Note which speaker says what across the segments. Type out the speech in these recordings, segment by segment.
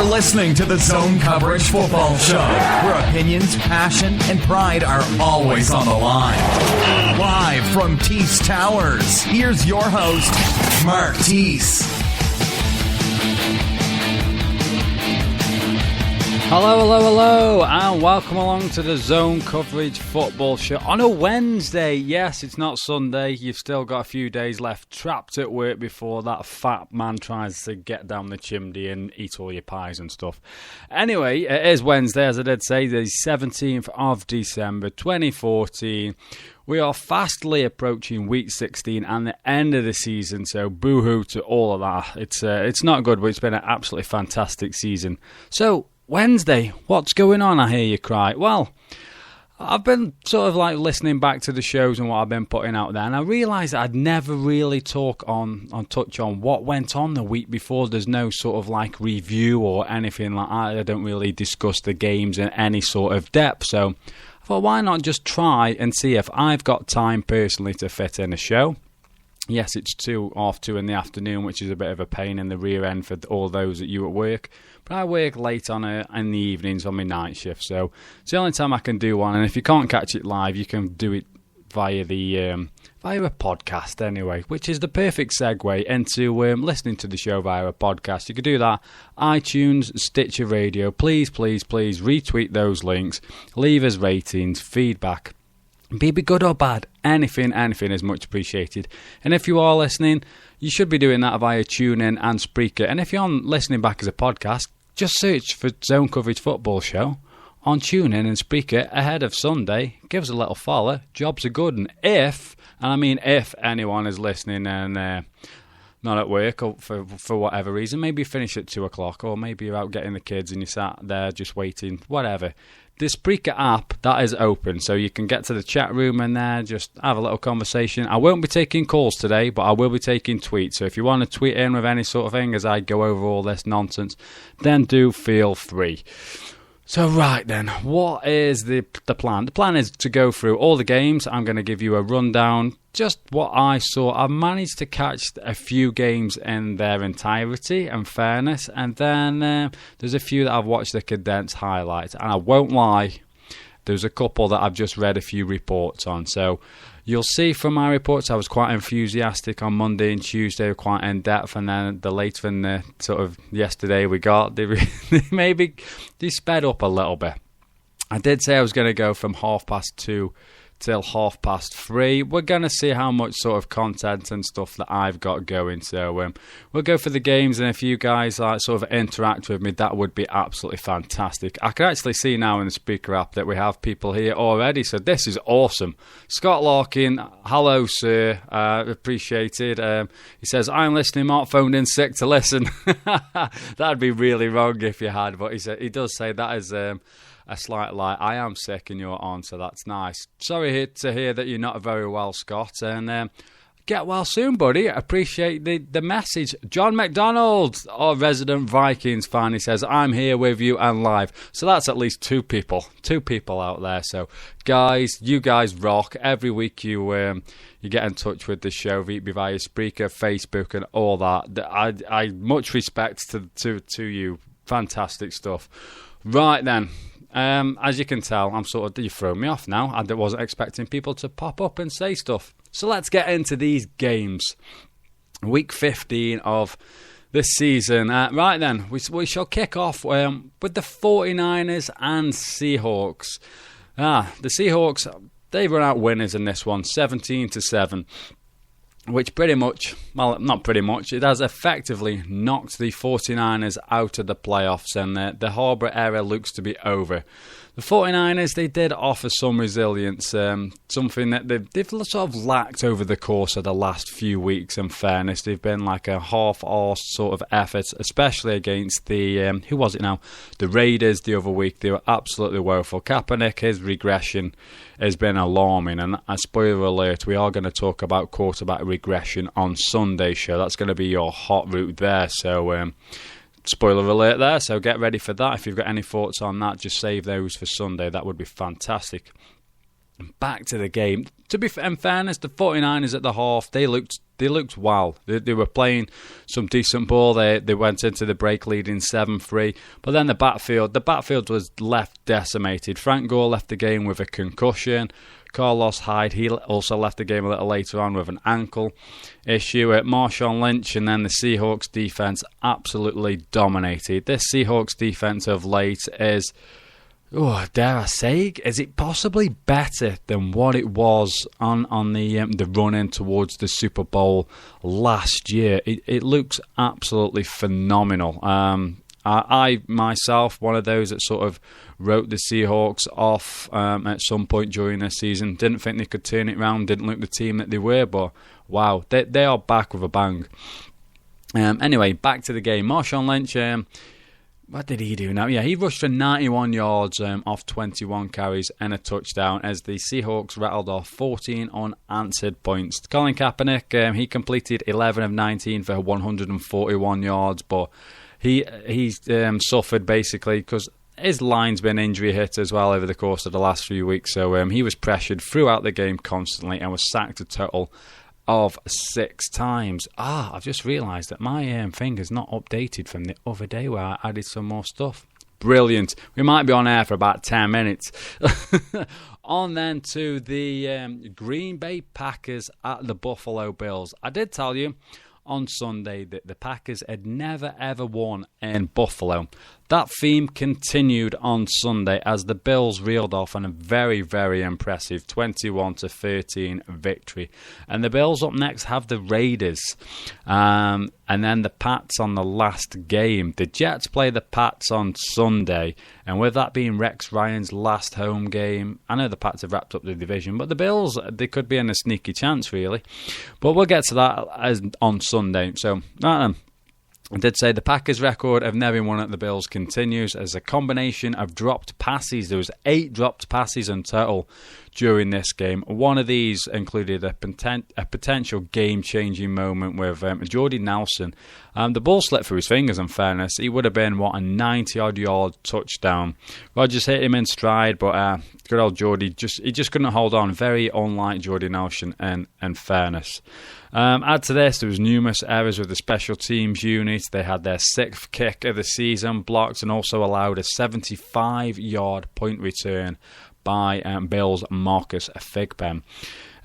Speaker 1: You're listening to the Zone Coverage Football Show, where opinions, passion, and pride are always on the line. Live from Teese Towers, here's your host, Mark Teese.
Speaker 2: Hello, and welcome along to the Zone Coverage Football Show on a Wednesday. Yes, it's not Sunday. You've still got a few days left trapped at work before that fat man tries to get down the chimney and eat all your pies and stuff. Anyway, it is Wednesday, as I did say, the 17th of December 2014. We are fastly approaching week 16 and the end of the season, so boo-hoo to all of that. It's not good, but it's been an absolutely fantastic season. So, Wednesday, what's going on, I hear you cry? Well, I've been sort of like listening back to the shows and what I've been putting out there, and I realised I'd never really touch on what went on the week before. There's no sort of like review or anything like that. I don't really discuss the games in any sort of depth, so I thought, why not just try and see if I've got time personally to fit in a show. Yes, it's 2:30 in the afternoon, which is a bit of a pain in the rear end for all those of you at work. But I work late in the evenings on my night shift, so it's the only time I can do one. And if you can't catch it live, you can do it via a podcast anyway, which is the perfect segue into listening to the show via a podcast. You can do that iTunes, Stitcher Radio. Please retweet those links, leave us ratings, feedback. Be it good or bad, anything is much appreciated. And if you are listening, you should be doing that via TuneIn and Spreaker. And if you're listening back as a podcast, just search for Zone Coverage Football Show on TuneIn and Spreaker ahead of Sunday. Give us a little follow. Jobs are good. And if anyone is listening and not at work or for whatever reason, maybe you finish at 2 o'clock, or maybe you're out getting the kids and you sat there just waiting, whatever. The Spreaker app, that is open, so you can get to the chat room and there, just have a little conversation. I won't be taking calls today, but I will be taking tweets. So if you want to tweet in with any sort of thing as I go over all this nonsense, then do feel free. So right then, what is the plan? The plan is to go through all the games. I'm going to give you a rundown, just what I saw. I've managed to catch a few games in their entirety and fairness, and then there's a few that I've watched the condensed highlights, and I won't lie, there's a couple that I've just read a few reports on. So you'll see from my reports I was quite enthusiastic on Monday and Tuesday, quite in depth, and then the later than the sort of yesterday we got, they sped up a little bit. I did say I was going to go from 2:30 till 3:30. We're going to see how much sort of content and stuff that I've got going. So we'll go for the games, and if you guys like sort of interact with me, that would be absolutely fantastic. I can actually see now in the Spreaker app that we have people here already, so this is awesome. Scott Larkin, hello sir, appreciated. He says, I'm listening, Mark phoned in sick to listen. That'd be really wrong if you had, but he does say that is a slight lie. I am sick and you're on, so that's nice. Sorry to hear that you're not very well, Scott, and get well soon, buddy. Appreciate the message. John McDonald, our resident Vikings fan, he says, I'm here with you and live. So that's at least two people out there. So guys, you guys rock. Every week you get in touch with the show via Spreaker, Facebook and all that. I much respect to you. Fantastic stuff. Right then. As you can tell, you throw me off now. I wasn't expecting people to pop up and say stuff. So let's get into these games. Week 15 of this season. Right then, we shall kick off with the 49ers and Seahawks. The Seahawks, they run out winners in this one, 17-7. Which pretty much, well, not pretty much, it has effectively knocked the 49ers out of the playoffs, and the Harbour era looks to be over. The 49ers, they did offer some resilience, something that they've sort of lacked over the course of the last few weeks, in fairness. They've been like a half-arsed sort of effort, especially against the, who was it now? The Raiders the other week. They were absolutely woeful. Kaepernick, his regression has been alarming, and a spoiler alert, we are going to talk about quarterback regression on Sunday's show. That's going to be your hot route there, so spoiler alert there, so get ready for that. If you've got any thoughts on that, just save those for Sunday. That would be fantastic. Back to the game. To be in fairness, the 49ers at the half, they looked they looked wow. They were playing some decent ball. They went into the break leading 7-3. But then the backfield was left decimated. Frank Gore left the game with a concussion. Carlos Hyde, he also left the game a little later on with an ankle issue. At Marshawn Lynch, and then the Seahawks defense absolutely dominated. This Seahawks defense of late is, dare I say, is it possibly better than what it was on the run-in towards the Super Bowl last year? It looks absolutely phenomenal. I myself, one of those that sort of wrote the Seahawks off at some point during this season. Didn't think they could turn it around, didn't look the team that they were, but wow, they are back with a bang. Anyway, back to the game. Marshawn Lynch, what did he do now? Yeah, he rushed for 91 yards off 21 carries and a touchdown as the Seahawks rattled off 14 unanswered points. Colin Kaepernick, he completed 11 of 19 for 141 yards, but he suffered basically because his line's been injury hit as well over the course of the last few weeks. So he was pressured throughout the game constantly and was sacked a total of 6 times. I've just realised that my finger's not updated from the other day where I added some more stuff. Brilliant. We might be on air for about 10 minutes. On then to the Green Bay Packers at the Buffalo Bills. I did tell you on Sunday that the Packers had never ever won in Buffalo. That theme continued on Sunday as the Bills reeled off on a very, very impressive 21-13 victory. And the Bills up next have the Raiders. And then the Pats on the last game. The Jets play the Pats on Sunday. And with that being Rex Ryan's last home game, I know the Pats have wrapped up the division, but the Bills, they could be in a sneaky chance, really. But we'll get to that on Sunday. So, I did say the Packers' record of never won at the Bills continues as a combination of dropped passes. There was 8 dropped passes in total during this game. One of these included a potential game-changing moment with Jordy Nelson. The ball slipped through his fingers, in fairness. He would have been, a 90-odd yard touchdown. Rodgers hit him in stride, but good old Jordy, he just couldn't hold on. Very unlike Jordy Nelson, in fairness. Add to this, there was numerous errors with the special teams unit. They had their 6th kick of the season blocked and also allowed a 75-yard punt return by Bills' Marcus Thigpen.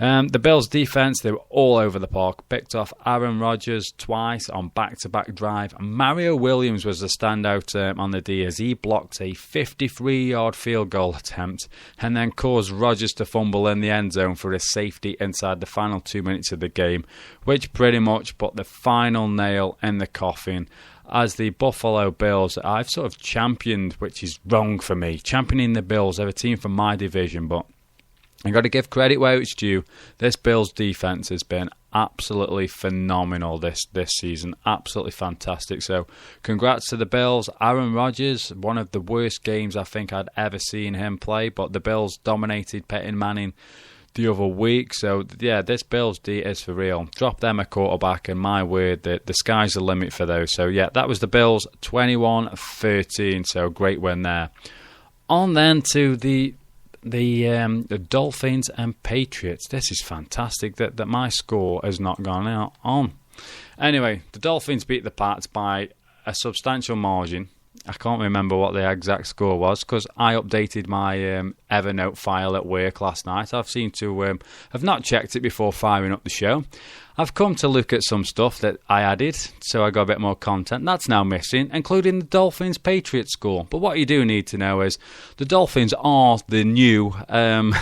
Speaker 2: The Bills' defense, they were all over the park. Picked off Aaron Rodgers twice on back-to-back drive. Mario Williams was the standout on the D as he blocked a 53-yard field goal attempt and then caused Rodgers to fumble in the end zone for a safety inside the final 2 minutes of the game, which pretty much put the final nail in the coffin. As the Buffalo Bills, I've sort of championed, which is wrong for me, championing the Bills. They're a team from my division, but I've got to give credit where it's due. This Bills defense has been absolutely phenomenal this season. Absolutely fantastic. So congrats to the Bills. Aaron Rodgers, one of the worst games I think I'd ever seen him play, but the Bills dominated Peyton Manning the other week. So yeah, this Bills D is for real. Drop them a quarterback and my word, the sky's the limit for those. So yeah, that was the Bills 21-13. So great win there. On then to the Dolphins and Patriots. This is fantastic that my score has not gone out on. Anyway, the Dolphins beat the Pats by a substantial margin. I can't remember what the exact score was because I updated my Evernote file at work last night. I've seemed to have not checked it before firing up the show. I've come to look at some stuff that I added, so I got a bit more content. That's now missing, including the Dolphins-Patriots score. But what you do need to know is the Dolphins are the new... oh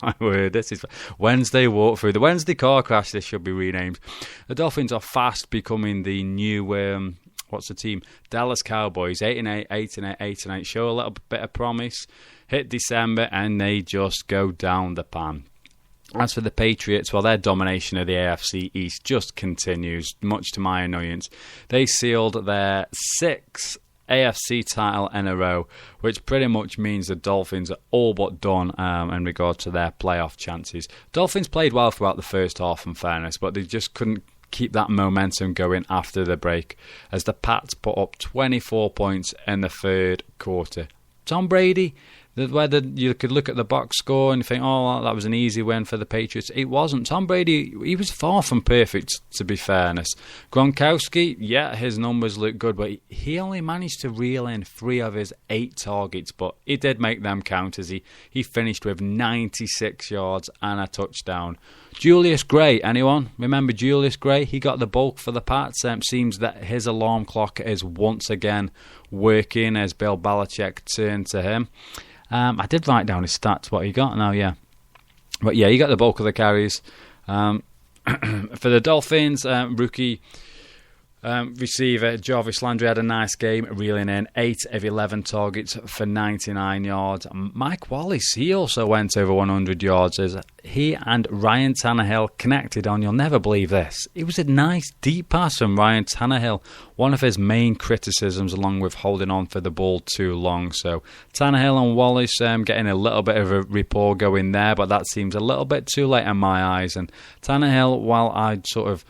Speaker 2: my word, this is Wednesday walkthrough. The Wednesday car crash, this should be renamed. The Dolphins are fast becoming the new... what's the team? Dallas Cowboys, 8-8, 8-8, 8-8. Show a little bit of promise. Hit December and they just go down the pan. As for the Patriots, well, their domination of the AFC East just continues, much to my annoyance. They sealed their 6th AFC title in a row, which pretty much means the Dolphins are all but done in regard to their playoff chances. Dolphins played well throughout the first half, in fairness, but they just couldn't keep that momentum going after the break as the Pats put up 24 points in the third quarter. Tom Brady, Whether you could look at the box score and think, oh, that was an easy win for the Patriots. It wasn't. Tom Brady, he was far from perfect, to be fairness. Gronkowski, yeah, his numbers look good, but he only managed to reel in 3 of his 8 targets, but he did make them count as he finished with 96 yards and a touchdown. Julius Gray, anyone? Remember Julius Gray? He got the bulk for the Pats. Seems that his alarm clock is once again working as Bill Belichick turned to him. I did write down his stats, what he got now, yeah. But yeah, he got the bulk of the carries. For the Dolphins, rookie receiver Jarvis Landry had a nice game, reeling in 8 of 11 targets for 99 yards. Mike Wallace, he also went over 100 yards as he and Ryan Tannehill connected on, you'll never believe this, it was a nice deep pass from Ryan Tannehill, one of his main criticisms, along with holding on for the ball too long. So Tannehill and Wallace getting a little bit of a rapport going there, but that seems a little bit too late in my eyes. And Tannehill, while I'd sort of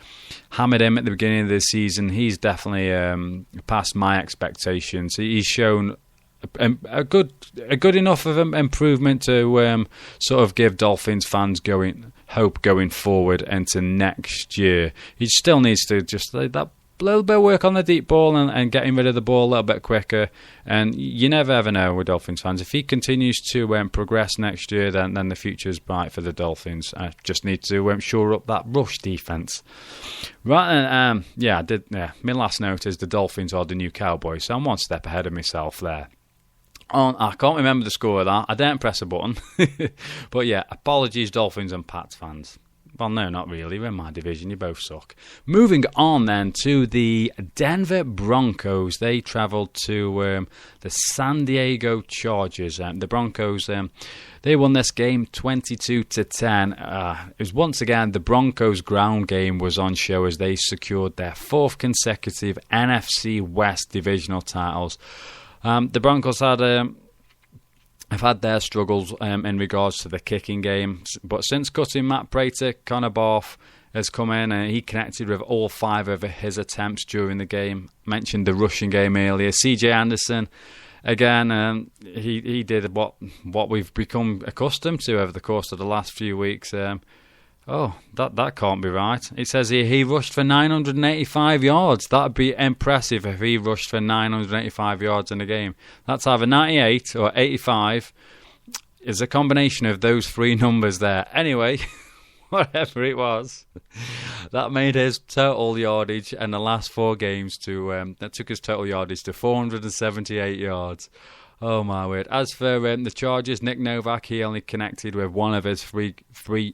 Speaker 2: hammered him at the beginning of the season, he's definitely past my expectations. He's shown a good enough of an improvement to sort of give Dolphins fans hope going forward into next year. He still needs to just that little bit of work on the deep ball and getting rid of the ball a little bit quicker. And you never ever know with Dolphins fans. If he continues to progress next year, then the future's bright for the Dolphins. I just need to shore up that rush defense. Right, my last note is the Dolphins are the new Cowboys, so I'm one step ahead of myself there. I can't remember the score of that. I didn't press a button. But yeah, apologies Dolphins and Pats fans. Well, no, not really. We're in my division. You both suck. Moving on then to the Denver Broncos. They travelled to the San Diego Chargers. The Broncos, they won this game 22-10. It was once again the Broncos' ground game was on show as they secured their 4th consecutive NFC West divisional titles. The Broncos have had their struggles in regards to the kicking game, but since cutting Matt Prater, Connor Barth has come in and he connected with all 5 of his attempts during the game. Mentioned the rushing game earlier. CJ Anderson, again, he did what we've become accustomed to over the course of the last few weeks. That can't be right. It says here he rushed for 985 yards. That'd be impressive if he rushed for 985 yards in a game. That's either 98 or 85. It's a combination of those 3 numbers there. Anyway, whatever it was, that made his total yardage in the last 4 games that took his total yardage to 478 yards. Oh my word. As for the Chargers, Nick Novak, he only connected with 1 of his 3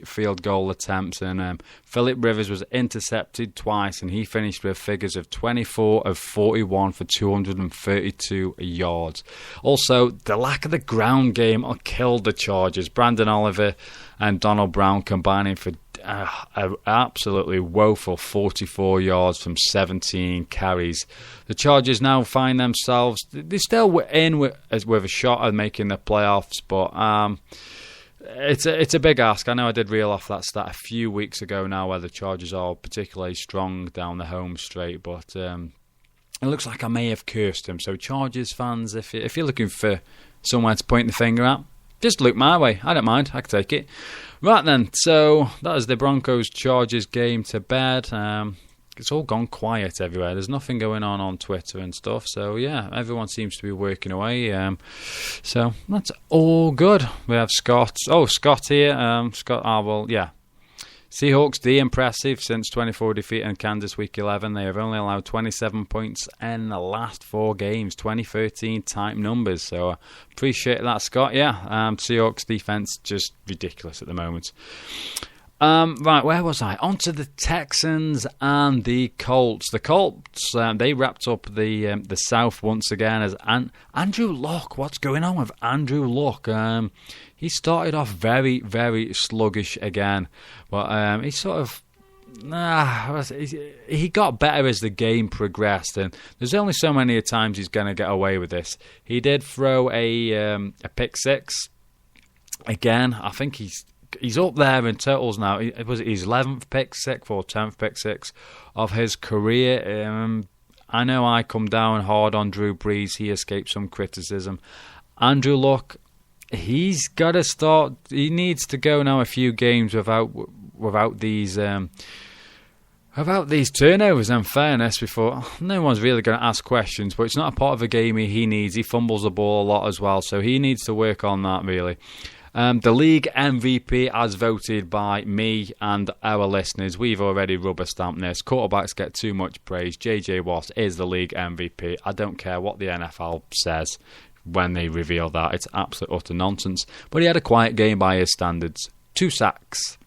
Speaker 2: field goal attempts, and Phillip Rivers was intercepted twice, and he finished with figures of 24 of 41 for 232 yards. Also, the lack of the ground game killed the Chargers. Brandon Oliver and Donald Brown combining for an absolutely woeful 44 yards from 17 carries. The Chargers now find themselves, they're still in with a shot at making the playoffs, but it's a big ask. I know I did reel off that stat a few weeks ago now where the Chargers are particularly strong down the home straight, but it looks like I may have cursed them. So Chargers fans, if you're looking for somewhere to point the finger at, just look my way. I don't mind. I can take it. Right then, so that is the Broncos-Chargers game to bed. It's all gone quiet everywhere. There's nothing going on Twitter and stuff. So yeah, everyone seems to be working away. So that's all good. We have Scott. Oh, Scott here. Seahawks, impressive since 24 defeat in Kansas Week 11. They have only allowed 27 points in the last 4 games, 2013 type numbers. So appreciate that, Scott. Yeah, Seahawks defense just ridiculous at the moment. Right, where was I? On to the Texans and the Colts. The Colts, they wrapped up the South once again as Andrew Luck. What's going on with Andrew Luck? He started off very, very sluggish again, but he sort of he got better as the game progressed, and there's only so many times he's going to get away with this. He did throw a pick 6 again. I think he's up there in totals now. Was it his 11th pick 6 or 10th pick 6 of his career? I know I come down hard on Drew Brees. He escaped some criticism. Andrew Luck, he's got to start. He needs to go now a few games without these turnovers and fairness before. No one's really going to ask questions, but it's not a part of a game he needs. He fumbles the ball a lot as well, so he needs to work on that really. The league MVP, as voted by me and our listeners, we've already rubber stamped this. Quarterbacks get too much praise. JJ Watt is the league MVP. I don't care what the NFL says when they reveal that. It's absolute utter nonsense. But he had a quiet game by his standards. 2 sacks.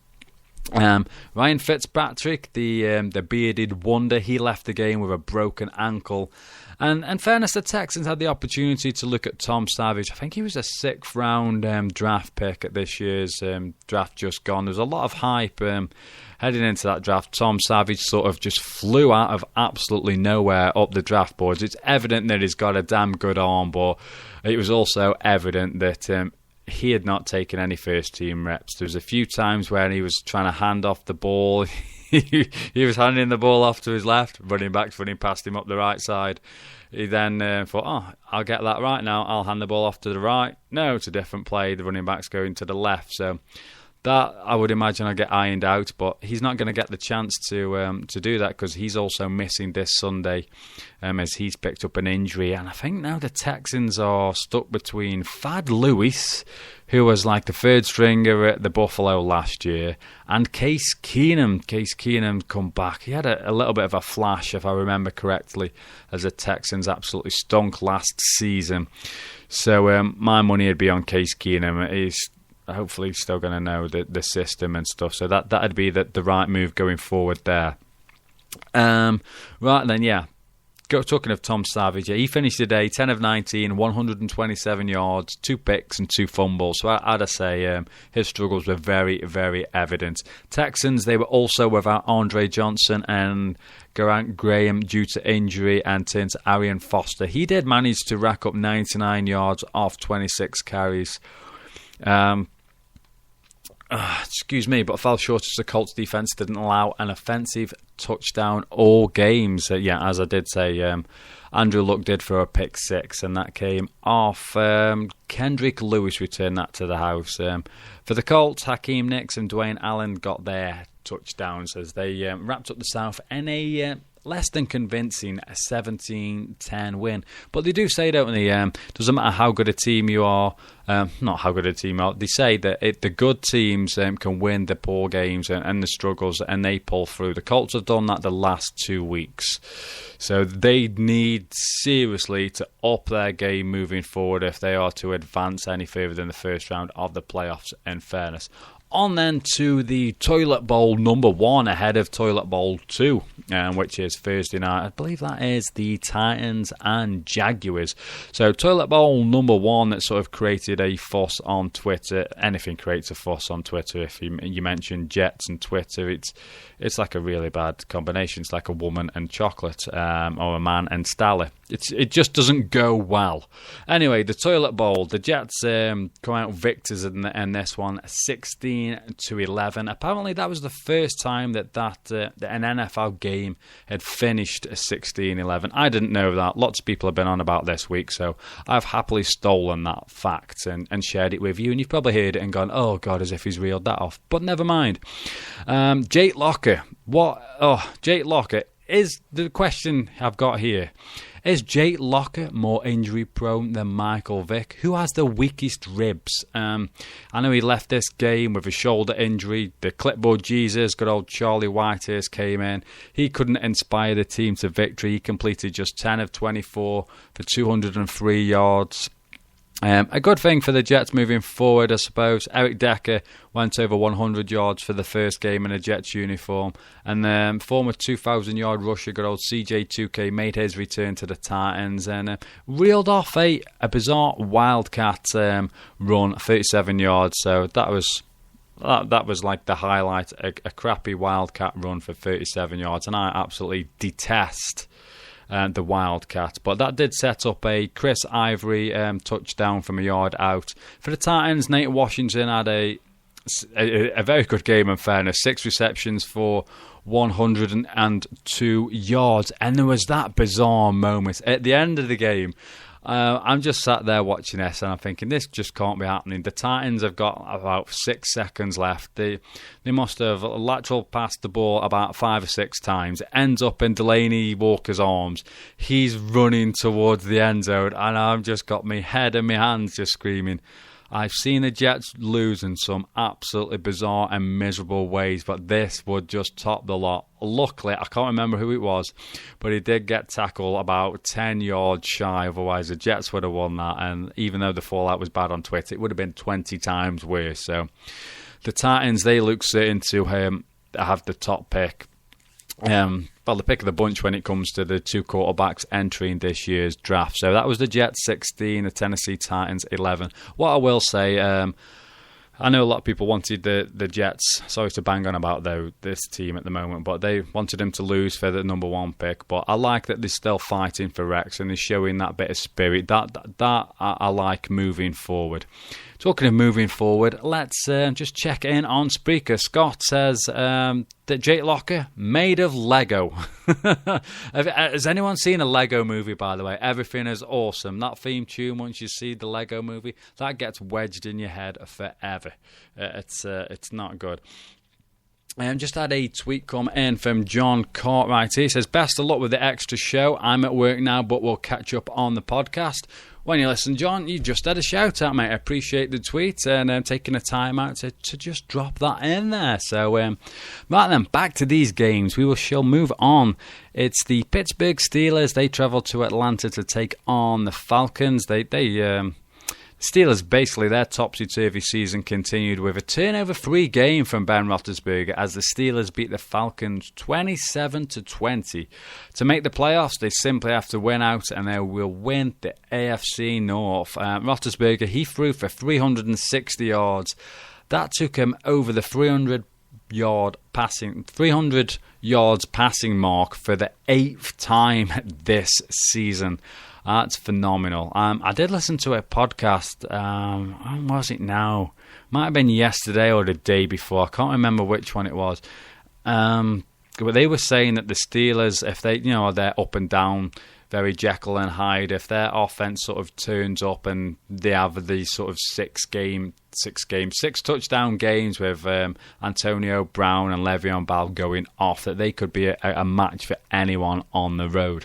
Speaker 2: Ryan Fitzpatrick, the bearded wonder, he left the game with a broken ankle. And in fairness, the Texans had the opportunity to look at Tom Savage. I think he was a 6th round draft pick at this year's draft just gone. There was a lot of hype heading into that draft. Tom Savage sort of just flew out of absolutely nowhere up the draft boards. It's evident that he's got a damn good arm, but it was also evident that he had not taken any first team reps. There was a few times when he was trying to hand off the ball. He was handing the ball off to his left, running back running past him up the right side. He then thought, I'll get that right now. I'll hand the ball off to the right. No, it's a different play. The running back's going to the left. So that, I would imagine, I'll get ironed out. But he's not going to get the chance to do that because he's also missing this Sunday as he's picked up an injury. And I think now the Texans are stuck between Thad Lewis, who was like the 3rd stringer at the Buffalo last year, and Case Keenum. Case Keenum come back. He had a little bit of a flash, if I remember correctly, as the Texans absolutely stunk last season. So my money would be on Case Keenum. He's hopefully still going to know the system and stuff. So that'd be the right move going forward there. Right then, yeah. Talking of Tom Savage, he finished today 10 of 19, 127 yards, 2 picks and 2 fumbles. So I'd say his struggles were very, very evident. Texans, they were also without Andre Johnson and Garant Graham due to injury, and turned to Arian Foster. He did manage to rack up 99 yards off 26 carries. Excuse me, but fell short as the Colts defense didn't allow an offensive touchdown all games. As I did say, Andrew Luck did for a pick 6, and that came off Kendrick Lewis returned that to the house. For the Colts, Hakeem Nicks and Dwayne Allen got their touchdowns as they wrapped up the South in a less than convincing 17-10 win. But they do say, don't they, doesn't matter how good a team you are, not how good a team you are, they say that the good teams can win the poor games and the struggles, and they pull through. The Colts have done that the last 2 weeks. So they need seriously to up their game moving forward if they are to advance any further than the first round of the playoffs, in fairness. On then to the Toilet Bowl number 1 ahead of Toilet Bowl 2, which is Thursday night. I believe that is the Titans and Jaguars. So Toilet Bowl number 1 that sort of created a fuss on Twitter. Anything creates a fuss on Twitter. If you mention Jets and Twitter, it's like a really bad combination. It's like a woman and chocolate, or a man and Stella. It just doesn't go well. Anyway, the Toilet Bowl, the Jets come out victors in this one, 16-11. Apparently, that was the first time that an NFL game had finished 16-11. I didn't know that. Lots of people have been on about this week, so I've happily stolen that fact and shared it with you. And you've probably heard it and gone, "Oh God," as if he's reeled that off. But never mind. Jake Locker. Jake Locker is the question I've got here. Is Jake Locker more injury prone than Michael Vick? Who has the weakest ribs? I know he left this game with a shoulder injury. The clipboard Jesus, good old Charlie Whitehurst, came in. He couldn't inspire the team to victory. He completed just 10 of 24 for 203 yards. A good thing for the Jets moving forward, I suppose. Eric Decker went over 100 yards for the first game in a Jets uniform. And former 2,000-yard rusher, good old CJ2K, made his return to the Titans and reeled off a bizarre Wildcat run, 37 yards. So that was like the highlight, a crappy Wildcat run for 37 yards. And I absolutely detest the Wildcat, but that did set up a Chris Ivory touchdown from a yard out. For the Titans, Nate Washington had a very good game, in fairness. 6 receptions for 102 yards, and there was that bizarre moment at the end of the game. I'm just sat there watching this and I'm thinking, this just can't be happening. The Titans have got about 6 seconds left. They must have lateral passed the ball about 5 or 6 times. It ends up in Delaney Walker's arms. He's running towards the end zone and I've just got my head in my hands just screaming. I've seen the Jets lose in some absolutely bizarre and miserable ways, but this would just top the lot. Luckily, I can't remember who it was, but he did get tackled about 10 yards shy. Otherwise, the Jets would have won that. And even though the fallout was bad on Twitter, it would have been 20 times worse. So the Titans, they look certain to have the top pick. The pick of the bunch when it comes to the 2 quarterbacks entering this year's draft. So that was the Jets 16, the Tennessee Titans 11. What I will say, I know a lot of people wanted the Jets, sorry to bang on about this team at the moment, but they wanted them to lose for the number 1 pick. But I like that they're still fighting for Rex and they're showing that bit of spirit. That I like moving forward. Talking of moving forward, let's just check in on Spreaker. Scott says that Jake Locker, made of Lego. Has anyone seen a Lego movie, by the way? Everything is awesome. That theme tune, once you see the Lego movie, that gets wedged in your head forever. It's not good. Just had a tweet come in from John Cartwright. He says, best of luck with the extra show. I'm at work now, but we'll catch up on the podcast. When you listen, John, you just had a shout out, mate. I appreciate the tweet and taking the time out to just drop that in there. So, right then, back to these games. Shall move on. It's the Pittsburgh Steelers. They travel to Atlanta to take on the Falcons. Steelers, basically, their topsy-turvy season continued with a turnover-free game from Ben Roethlisberger as the Steelers beat the Falcons 27-20. To make the playoffs, they simply have to win out and they will win the AFC North. Roethlisberger, he threw for 360 yards. That took him over the 300 yards passing mark for the 8th time this season. That's phenomenal. I did listen to a podcast. When was it now? Might have been yesterday or the day before. I can't remember which one it was. But they were saying that the Steelers, if they, they're up and down, very Jekyll and Hyde. If their offense sort of turns up and they have these sort of 6 touchdown games with Antonio Brown and Le'Veon Bell going off, that they could be a match for anyone on the road.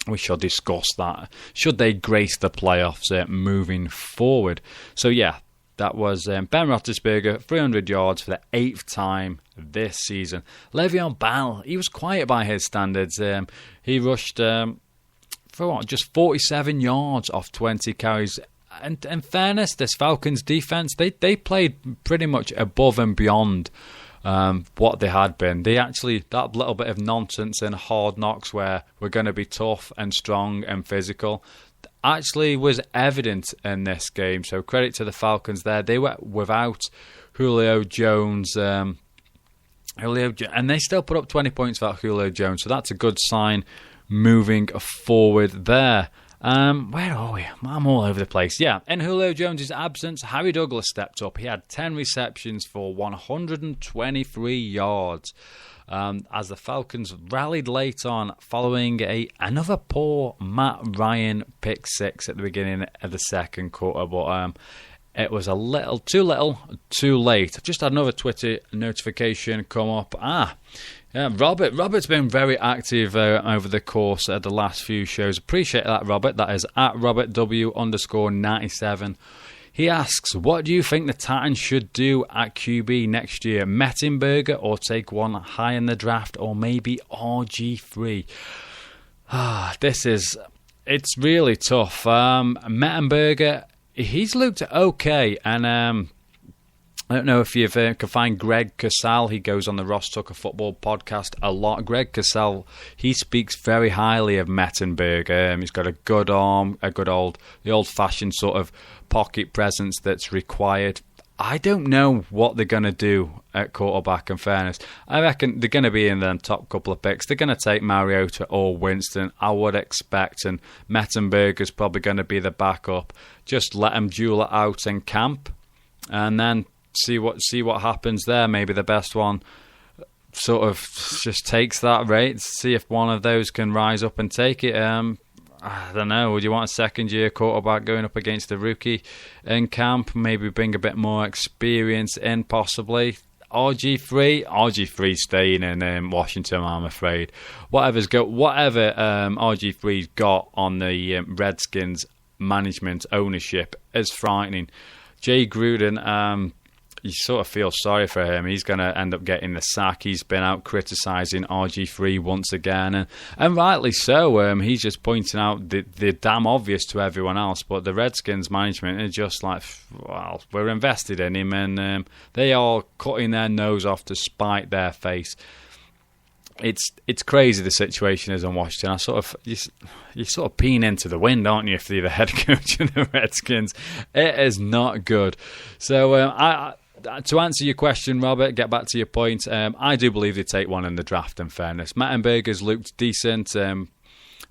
Speaker 2: We shall discuss that. Should they grace the playoffs moving forward? So, yeah, that was Ben Roethlisberger, 300 yards for the 8th time this season. Le'Veon Bell, he was quiet by his standards. He rushed just 47 yards off 20 carries. And in fairness, this Falcons defense, they played pretty much above and beyond what they had been. They actually, that little bit of nonsense in Hard Knocks where we're going to be tough and strong and physical actually was evident in this game. So credit to the Falcons there. They were without Julio Jones. And they still put up 20 points without Julio Jones. So that's a good sign moving forward there. Where are we? I'm all over the place. Yeah, in Julio Jones' absence, Harry Douglas stepped up. He had 10 receptions for 123 yards. As the Falcons rallied late on following another poor Matt Ryan pick 6 at the beginning of the second quarter. But it was a little, too late. I've just had another Twitter notification come up. Yeah, Robert's been very active over the course of the last few shows. Appreciate that, Robert. That is at RobertW_97. He asks, what do you think the Titans should do at QB next year? Mettenberger or take one high in the draft, or maybe RG3? It's really tough. Mettenberger, he's looked okay, and I don't know if you can find Greg Cosell. He goes on the Ross Tucker Football Podcast a lot. Greg Cosell, he speaks very highly of Mettenberger. He's got a good arm, the old-fashioned sort of pocket presence that's required. I don't know what they're going to do at quarterback, in fairness. I reckon they're going to be in the top couple of picks. They're going to take Mariota or Winston, I would expect, and Mettenberger's probably going to be the backup. Just let him duel it out in camp, and then see what happens there. Maybe the best one sort of just takes that rate. See if one of those can rise up and take it. I don't know. Would you want a second-year quarterback going up against a rookie in camp? Maybe bring a bit more experience in, possibly. RG3's staying in Washington, I'm afraid. Whatever RG3's got on the Redskins management ownership is frightening. Jay Gruden, you sort of feel sorry for him. He's going to end up getting the sack. He's been out criticising RG3 once again, and rightly so. He's just pointing out the damn obvious to everyone else, but the Redskins management are just like, well, we're invested in him, and they are cutting their nose off to spite their face. It's crazy the situation is in Washington. You sort of peeing into the wind, aren't you, if you're the head coach of the Redskins? It is not good. So to answer your question, Robert, get back to your point. I do believe they take one in the draft, in fairness. Mettenberger's looked decent,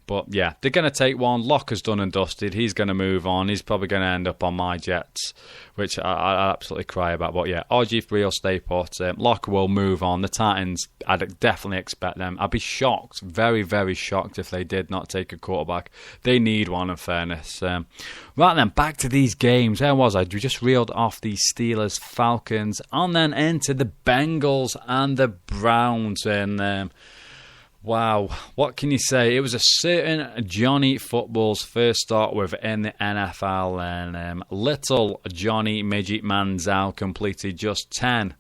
Speaker 2: but yeah, they're going to take one. Locker's done and dusted. He's going to move on. He's probably going to end up on my Jets, which I absolutely cry about. But yeah, RG3 will stay put. Locker will move on. The Titans, I'd definitely expect them. I'd be shocked, very, very shocked if they did not take a quarterback. They need one, in fairness. Right then, back to these games. Where was I? We just reeled off the Steelers, Falcons, and then into the Bengals and the Browns. And wow, what can you say? It was a certain Johnny Football's first start within the NFL, and little Johnny Midget Manziel completed just 10.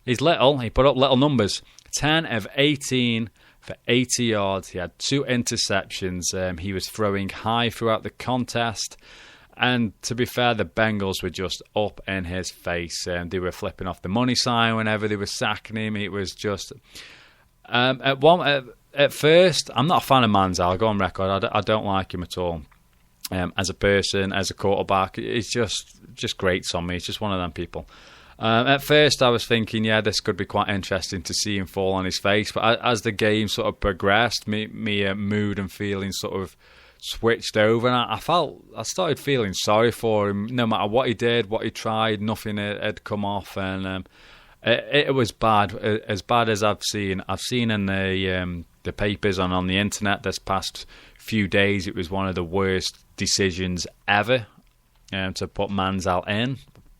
Speaker 2: He's little, he put up little numbers. 10 of 18 for 80 yards. He had 2 interceptions. He was throwing high throughout the contest. And to be fair, the Bengals were just up in his face. They were flipping off the money sign whenever they were sacking him. It was just... At first, I'm not a fan of Manziel. I'll go on record. I don't like him at all. As a person, as a quarterback, it's just grates on me. It's just one of them people. At first, I was thinking, yeah, this could be quite interesting to see him fall on his face. But as the game sort of progressed, me mood and feeling sort of switched over, and I started feeling sorry for him. No matter what he did, what he tried, nothing had come off, and it was bad, as bad as I've seen. I've seen in the papers and on the internet this past few days, it was one of the worst decisions ever to put Manziel in.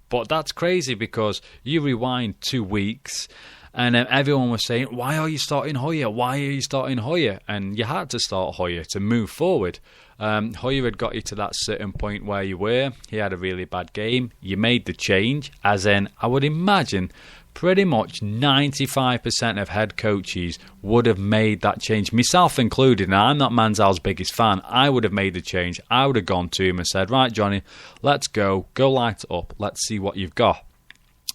Speaker 2: But that's crazy because you rewind 2 weeks and everyone was saying, why are you starting Hoyer? Why are you starting Hoyer? And you had to start Hoyer to move forward. Hoyer had got you to that certain point where you were. He had a really bad game. You made the change, as in, I would imagine pretty much 95% of head coaches would have made that change, myself included. Now, I'm not Manziel's biggest fan. I would have made the change. I would have gone to him and said, right, Johnny, let's go light it up. Let's see what you've got.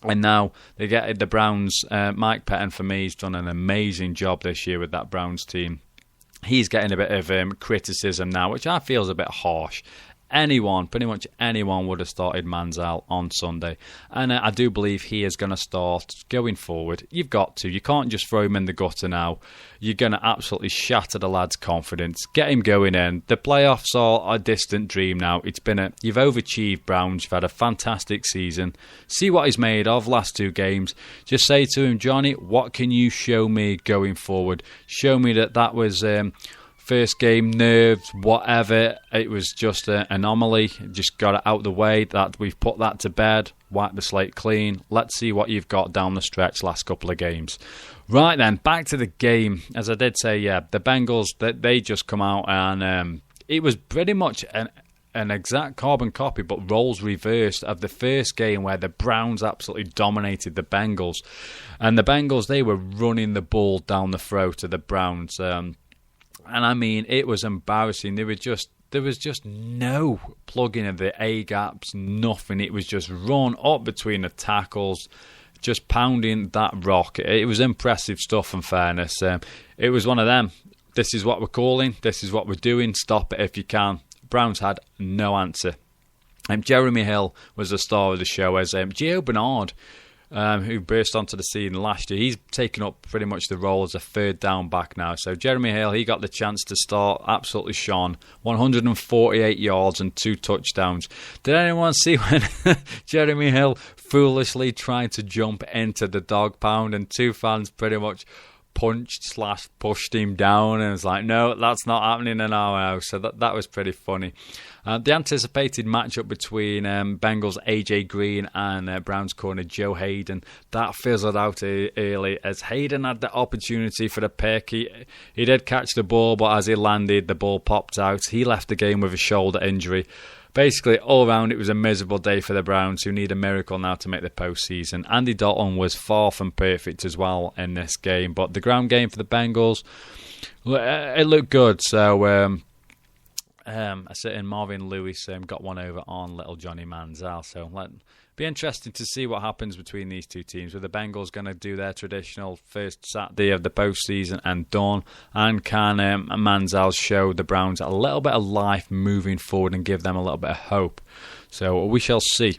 Speaker 2: And now they get the Browns. Mike Pettin, for me, has done an amazing job this year with that Browns team. He's getting a bit of criticism now, which I feel is a bit harsh. Pretty much anyone would have started Manziel on Sunday. And I do believe he is going to start going forward. You've got to. You can't just throw him in the gutter now. You're going to absolutely shatter the lad's confidence. Get him going in. The playoffs are a distant dream now. You've overachieved, Browns. You've had a fantastic season. See what he's made of last 2 games. Just say to him, Johnny, what can you show me going forward? Show me that was... first game, nerves, whatever. It was just an anomaly. Just got it out of the way. That we've put that to bed. Wipe the slate clean. Let's see what you've got down the stretch last couple of games. Right then, back to the game. As I did say, yeah, the Bengals, they just come out and it was pretty much an exact carbon copy, but roles reversed of the first game where the Browns absolutely dominated the Bengals. And the Bengals, they were running the ball down the throat of the Browns. And I mean, it was embarrassing. There was just no plugging of the A-gaps, nothing. It was just run up between the tackles, just pounding that rock. It was impressive stuff, in fairness. It was one of them. This is what we're calling. This is what we're doing. Stop it if you can. Browns had no answer. Jeremy Hill was the star of the show, as Gio Bernard, who burst onto the scene last year. He's taken up pretty much the role as a third down back now. So Jeremy Hill, he got the chance to start, absolutely shone. 148 yards and 2 touchdowns. Did anyone see when Jeremy Hill foolishly tried to jump into the dog pound and 2 fans pretty much punched/pushed him down, and was like, no, that's not happening in our house. So that was pretty funny. The anticipated matchup between Bengals' AJ Green and Browns corner Joe Hayden, that fizzled out early as Hayden had the opportunity for the pick. He did catch the ball, but as he landed, the ball popped out. He left the game with a shoulder injury. Basically, all around, it was a miserable day for the Browns, who need a miracle now to make the postseason. Andy Dalton was far from perfect as well in this game, but the ground game for the Bengals, it looked good. So I sit in Marvin Lewis got one over on little Johnny Manziel. So be interesting to see what happens between these two teams. With the Bengals going to do their traditional first Saturday of the postseason and done, and can Manziel show the Browns a little bit of life moving forward and give them a little bit of hope? So we shall see.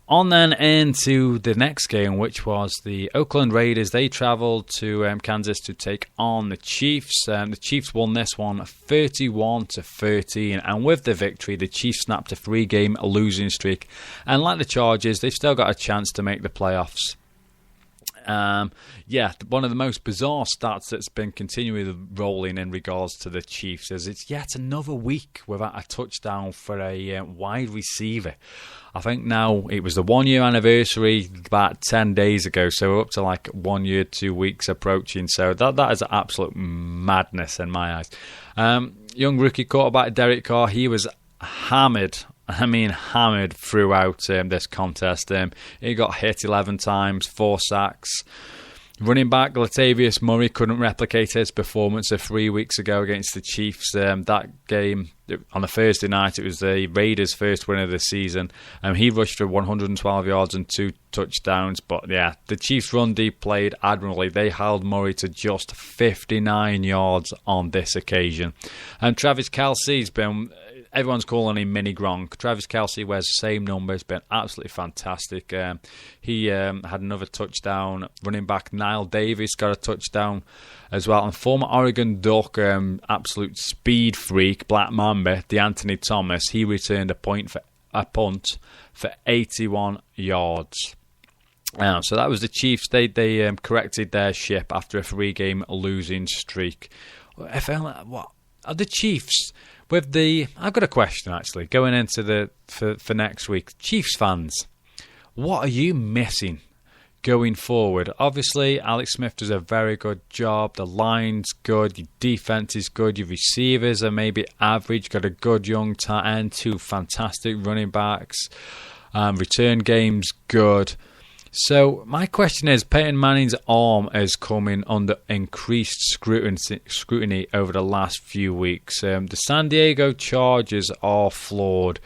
Speaker 2: On then into the next game, which was the Oakland Raiders. They travelled to Kansas to take on the Chiefs. The Chiefs won this one 31-13, and with the victory, the Chiefs snapped a 3-game losing streak. And like the Chargers, they've still got a chance to make the playoffs. One of the most bizarre stats that's been continually rolling in regards to the Chiefs is it's yet another week without a touchdown for a wide receiver. I think now it was the 1 year anniversary about 10 days ago, so we're up to like 1 year, 2 weeks approaching. So that is absolute madness in my eyes. Young rookie quarterback Derek Carr, he was hammered throughout this contest. He got hit 11 times, 4 sacks. Running back Latavius Murray couldn't replicate his performance of 3 weeks ago against the Chiefs. That game on the Thursday night, it was the Raiders' first win of the season. He rushed for 112 yards and 2 touchdowns. But yeah, the Chiefs' run D played admirably. They held Murray to just 59 yards on this occasion. And Travis Kelce's been... Everyone's calling him Mini Gronk. Travis Kelce wears the same number. It's been absolutely fantastic. He had another touchdown. Running back Niall Davis got a touchdown as well. And former Oregon Duck, absolute speed freak, Black Mamba, DeAnthony Thomas, he returned a punt for 81 yards. So that was the Chiefs. They corrected their ship after a 3-game losing streak. What are the Chiefs? I've got a question actually going into for next week. Chiefs fans, what are you missing going forward? Obviously, Alex Smith does a very good job. The line's good. Your defense is good. Your receivers are maybe average. Got a good young tight end. 2 fantastic running backs. Return game's good. So my question is, Peyton Manning's arm is coming under increased scrutiny over the last few weeks. The San Diego Chargers are flawed.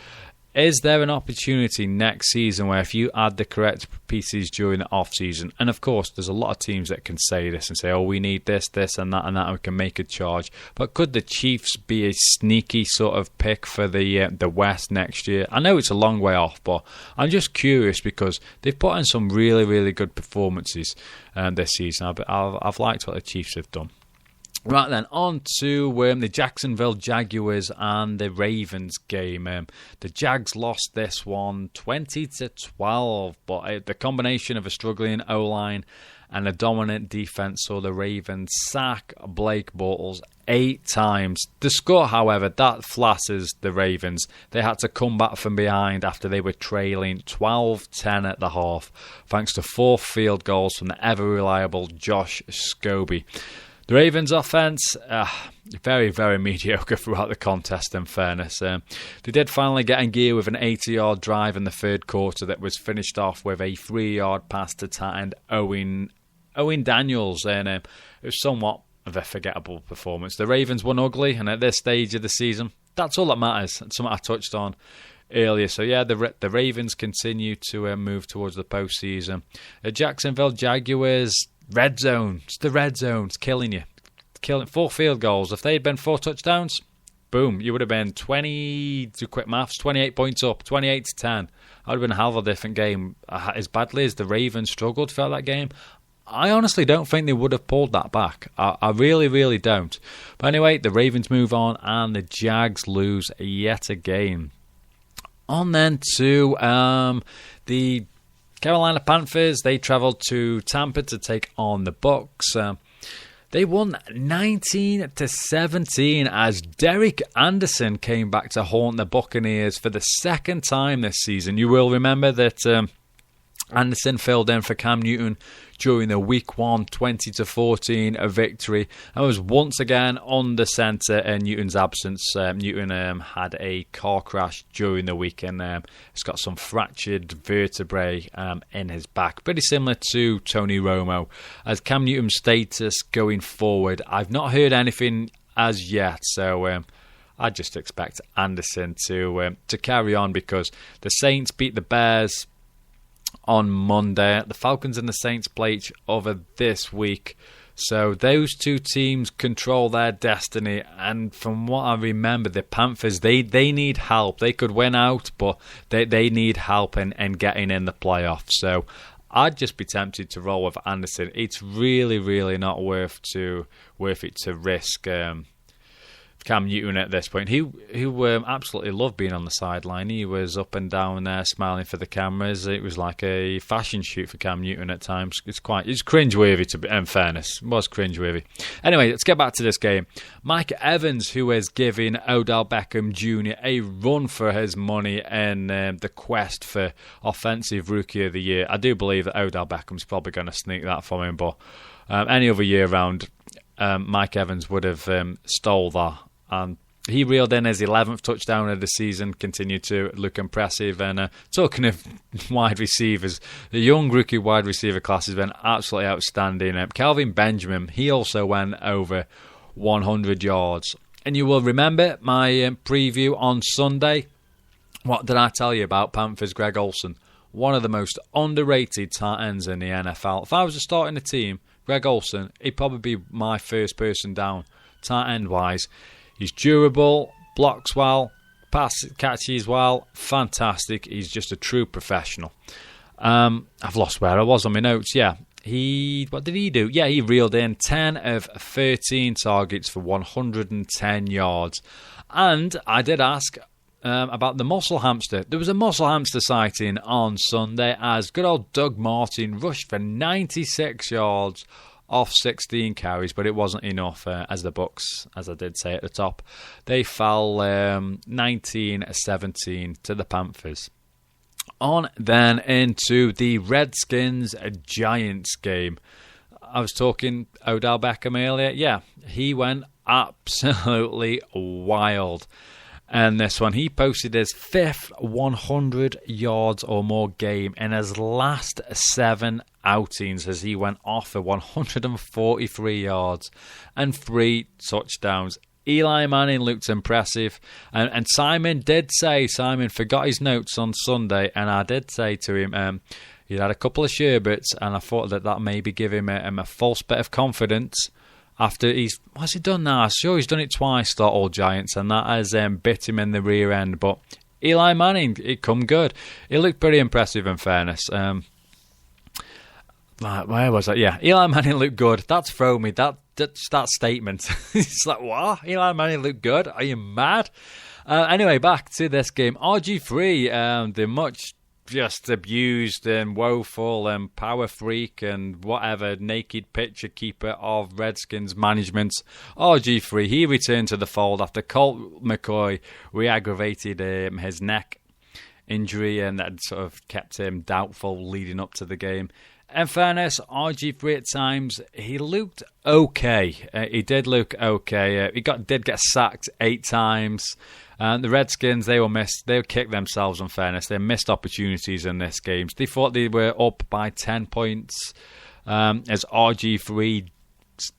Speaker 2: Is there an opportunity next season where if you add the correct pieces during the off-season, and of course there's a lot of teams that can say this and say, oh, we need this, and that, and we can make a charge. But could the Chiefs be a sneaky sort of pick for the West next year? I know it's a long way off, but I'm just curious because they've put in some really, really good performances this season. I've liked what the Chiefs have done. Right then, on to the Jacksonville Jaguars and the Ravens game. The Jags lost this one 20-12, but the combination of a struggling O-line and a dominant defense saw the Ravens sack Blake Bortles 8 times. The score, however, that flatters the Ravens. They had to come back from behind after they were trailing 12-10 at the half, thanks to 4 field goals from the ever-reliable Josh Scobie. The Ravens' offense, very, very mediocre throughout the contest, in fairness. They did finally get in gear with an 80-yard drive in the third quarter that was finished off with a 3-yard pass to tight end Owen Daniels. And it was somewhat of a forgettable performance. The Ravens won ugly, and at this stage of the season, that's all that matters. It's something I touched on earlier. So yeah, the Ravens continue to move towards the postseason. The Jacksonville Jaguars... Red zone. It's the red zone. It's killing you. 4 field goals. If they'd been 4 touchdowns, boom, you would have been 28 points up, 28-10. That would have been a hell of a different game. As badly as the Ravens struggled throughout that game, I honestly don't think they would have pulled that back. I really, really don't. But anyway, the Ravens move on and the Jags lose yet again. On then to the Carolina Panthers. They travelled to Tampa to take on the Bucs. They won 19-17 as Derek Anderson came back to haunt the Buccaneers for the second time this season. You will remember that Anderson filled in for Cam Newton during the Week 1 20-14 victory and was once again on the centre in Newton's absence. Newton had a car crash during the week and he's got some fractured vertebrae in his back. Pretty similar to Tony Romo. As Cam Newton's status going forward, I've not heard anything as yet, so I just expect Anderson to carry on because the Saints beat the Bears on Monday. The Falcons and the Saints play each other this week. So those two teams control their destiny. And from what I remember, the Panthers, they need help. They could win out, but they need help in getting in the playoffs. So I'd just be tempted to roll with Anderson. It's really, really not worth it to risk Cam Newton at this point. He absolutely loved being on the sideline. He was up and down there smiling for the cameras. It was like a fashion shoot for Cam Newton at times. It's cringeworthy, to be in fairness. It was cringeworthy. Anyway, let's get back to this game. Mike Evans, who is giving Odell Beckham Jr. a run for his money in the quest for Offensive Rookie of the Year. I do believe that Odell Beckham's probably going to sneak that from him, but any other year round, Mike Evans would have stole that. And he reeled in his 11th touchdown of the season, continued to look impressive. And talking of wide receivers, the young rookie wide receiver class has been absolutely outstanding. Calvin Benjamin, he also went over 100 yards. And you will remember my preview on Sunday. What did I tell you about Panthers' Greg Olsen? One of the most underrated tight ends in the NFL. If I was to start in a team, Greg Olsen, he'd probably be my first person down, tight end wise. He's durable, blocks well, catches well, fantastic. He's just a true professional. I've lost where I was on my notes. Yeah, what did he do? Yeah, he reeled in 10 of 13 targets for 110 yards. And I did ask about the muscle hamster. There was a muscle hamster sighting on Sunday as good old Doug Martin rushed for 96 yards off 16 carries, but it wasn't enough as the Bucs, as I did say at the top. They fell 19-17 to the Panthers. On then into the Redskins-Giants game. I was talking Odell Beckham earlier. Yeah, he went absolutely wild. And this one, he posted his 5th 100 yards or more game in his last 7 outings as he went off for 143 yards and 3 touchdowns. Eli Manning looked impressive. And Simon forgot his notes on Sunday, and I did say to him, he had a couple of sherbets, and I thought that maybe give him a false bit of confidence. After what's he done now? I'm sure he's done it twice, that old Giants, and that has bit him in the rear end. But Eli Manning, it come good. It looked pretty impressive in fairness. Where was that? Yeah, Eli Manning looked good. That's thrown me. That statement. It's like, what? Eli Manning looked good? Are you mad? Anyway, back to this game. RG3, the much just abused and woeful and power freak and whatever naked picture keeper of Redskins management, RG3, he returned to the fold after Colt McCoy re-aggravated his neck injury and that sort of kept him doubtful leading up to the game. In fairness, RG3 at times, he looked okay. He did look okay. He did get sacked 8 times. The Redskins, they were kicked themselves, in fairness. They missed opportunities in this game. They thought they were up by 10 points as RG3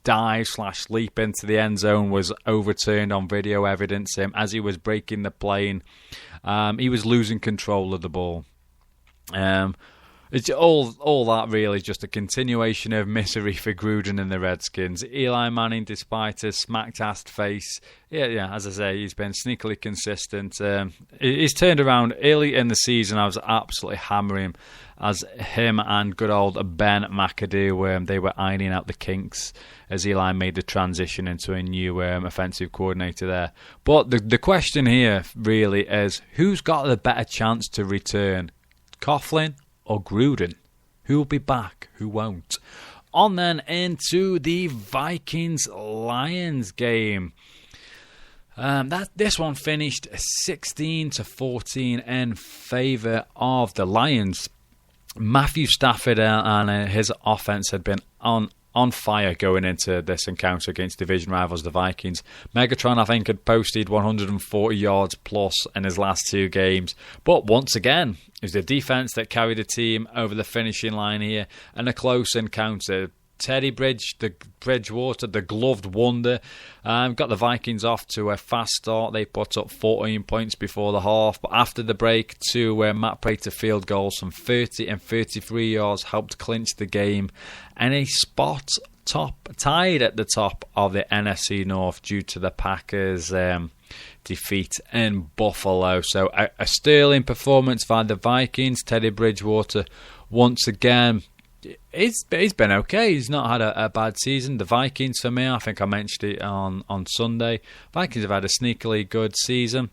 Speaker 2: dive/leap into the end zone was overturned on video evidence. As he was breaking the plane, he was losing control of the ball. It's all that really just a continuation of misery for Gruden and the Redskins. Eli Manning, despite his smacked-assed face, yeah, as I say, he's been sneakily consistent. He's turned around early in the season. I was absolutely hammering him as him and good old Ben McAdoo, they were ironing out the kinks as Eli made the transition into a new offensive coordinator there. But the question here really is, who's got the better chance to return? Coughlin or Gruden? Who will be back? Who won't? On then into the Vikings-Lions game. This one finished 16-14 in favour of the Lions. Matthew Stafford and his offense had been on fire going into this encounter against division rivals, the Vikings. Megatron, I think, had posted 140 yards plus in his last 2 games. But once again, it was the defense that carried the team over the finishing line here, and a close encounter. Teddy Bridgewater, the gloved wonder, got the Vikings off to a fast start. They put up 14 points before the half, but after the break, 2 Matt Prater field goals from 30 and 33 yards helped clinch the game, and a spot tied at the top of the NFC North due to the Packers' defeat in Buffalo. So a sterling performance by the Vikings. Teddy Bridgewater once again. He's been okay. He's not had a bad season. The Vikings, for me, I think I mentioned it on Sunday. Vikings have had a sneakily good season.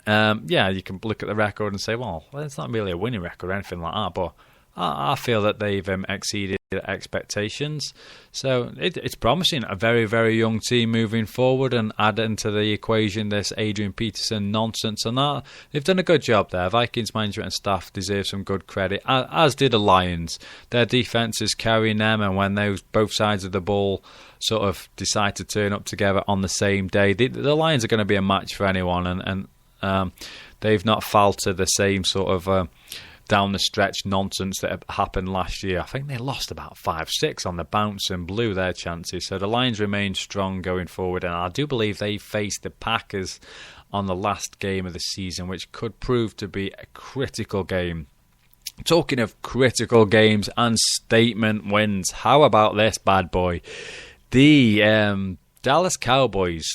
Speaker 2: You can look at the record and say, well, it's not really a winning record or anything like that, but I feel that they've exceeded expectations. So it's promising. A very, very young team moving forward, and add into the equation this Adrian Peterson nonsense and that. They've done a good job there. Vikings management and staff deserve some good credit, as did the Lions. Their defence is carrying them, and when both sides of the ball sort of decide to turn up together on the same day, the Lions are going to be a match for anyone, and they've not faltered the same sort of down the stretch nonsense that happened last year. I think they lost about 5-6 on the bounce and blew their chances. So the Lions remain strong going forward, and I do believe they faced the Packers on the last game of the season, which could prove to be a critical game. Talking of critical games and statement wins, how about this bad boy? The Dallas Cowboys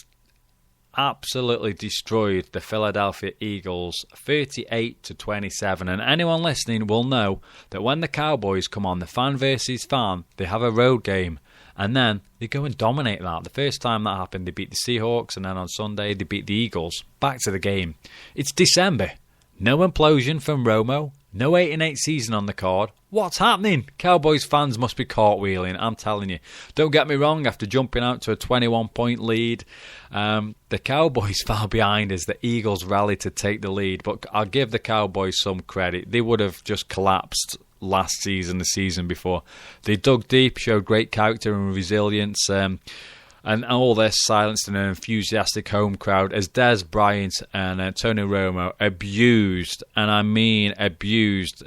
Speaker 2: absolutely destroyed the Philadelphia Eagles 38-27, and anyone listening will know that when the Cowboys come on the fan versus fan, they have a road game, and then they go and dominate that. The first time that happened, they beat the Seahawks, and then on Sunday they beat the Eagles. Back to the game. It's December. No implosion from Romo. No 8-8 season on the card. What's happening? Cowboys fans must be cartwheeling, I'm telling you. Don't get me wrong, after jumping out to a 21-point lead, the Cowboys fell behind as the Eagles rallied to take the lead, but I'll give the Cowboys some credit. They would have just collapsed last season, the season before. They dug deep, showed great character and resilience, and all this silenced an enthusiastic home crowd as Dez Bryant and Tony Romo abused, and I mean abused,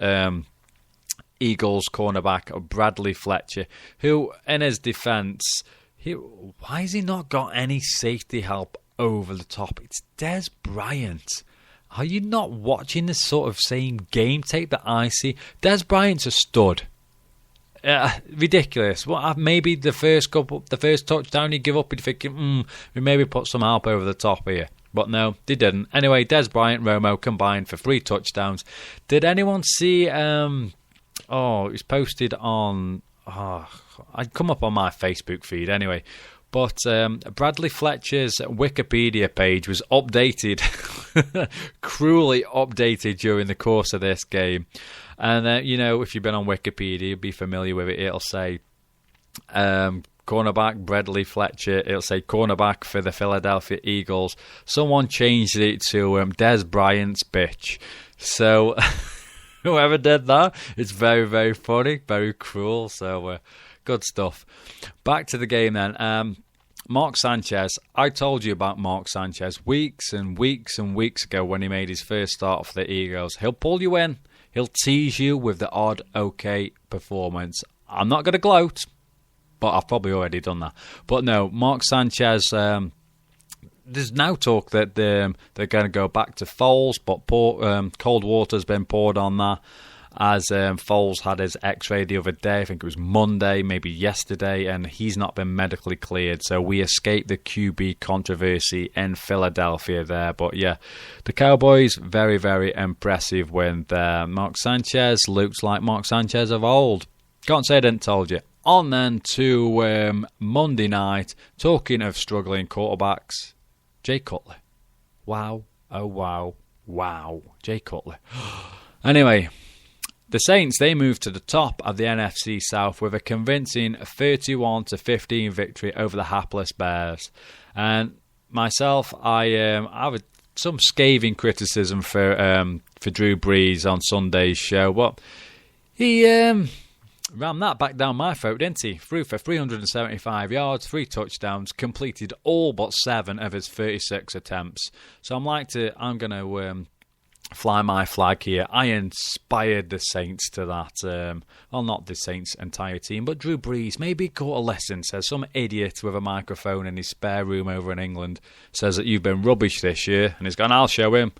Speaker 2: Eagles cornerback Bradley Fletcher, who, in his defence, why has he not got any safety help over the top? It's Dez Bryant. Are you not watching the sort of same game tape that I see? Dez Bryant's a stud. Ridiculous. Well, maybe the first touchdown you give up, you're thinking, we maybe put some help over the top here. But no, they didn't. Anyway, Dez Bryant, Romo combined for 3 touchdowns. Did anyone see... it was posted on... I'd come up on my Facebook feed anyway. But Bradley Fletcher's Wikipedia page was updated, cruelly updated during the course of this game. And, if you've been on Wikipedia, you'll be familiar with it. It'll say cornerback Bradley Fletcher. It'll say cornerback for the Philadelphia Eagles. Someone changed it to Dez Bryant's bitch. So whoever did that, it's very, very funny, very cruel. So good stuff. Back to the game then. Mark Sanchez. I told you about Mark Sanchez weeks and weeks and weeks ago when he made his first start for the Eagles. He'll pull you in. He'll tease you with the odd okay performance. I'm not going to gloat, but I've probably already done that. But no, Mark Sanchez, there's now talk that they're going to go back to Foles, but cold water's been poured on that, as Foles had his x-ray the other day. I think it was Monday, maybe yesterday, and he's not been medically cleared. So we escaped the QB controversy in Philadelphia there. But yeah, the Cowboys, very, very impressive win there. Mark Sanchez looks like Mark Sanchez of old. Can't say I didn't told you. On then to Monday night, talking of struggling quarterbacks, Jay Cutler. Wow, oh wow, wow, Jay Cutler. Anyway, The Saints, they moved to the top of the NFC South with a convincing 31-15 victory over the hapless Bears. And myself, I have some scathing criticism for Drew Brees on Sunday's show. But he ran that back down my throat, didn't he? Threw for 375 yards, 3 touchdowns, completed all but 7 of his 36 attempts. So I'm going to fly my flag here. I inspired the Saints to that. Well, not the Saints' entire team, but Drew Brees. Maybe he caught a lesson. Says some idiot with a microphone in his spare room over in England says that you've been rubbish this year, and he's gone, I'll show him.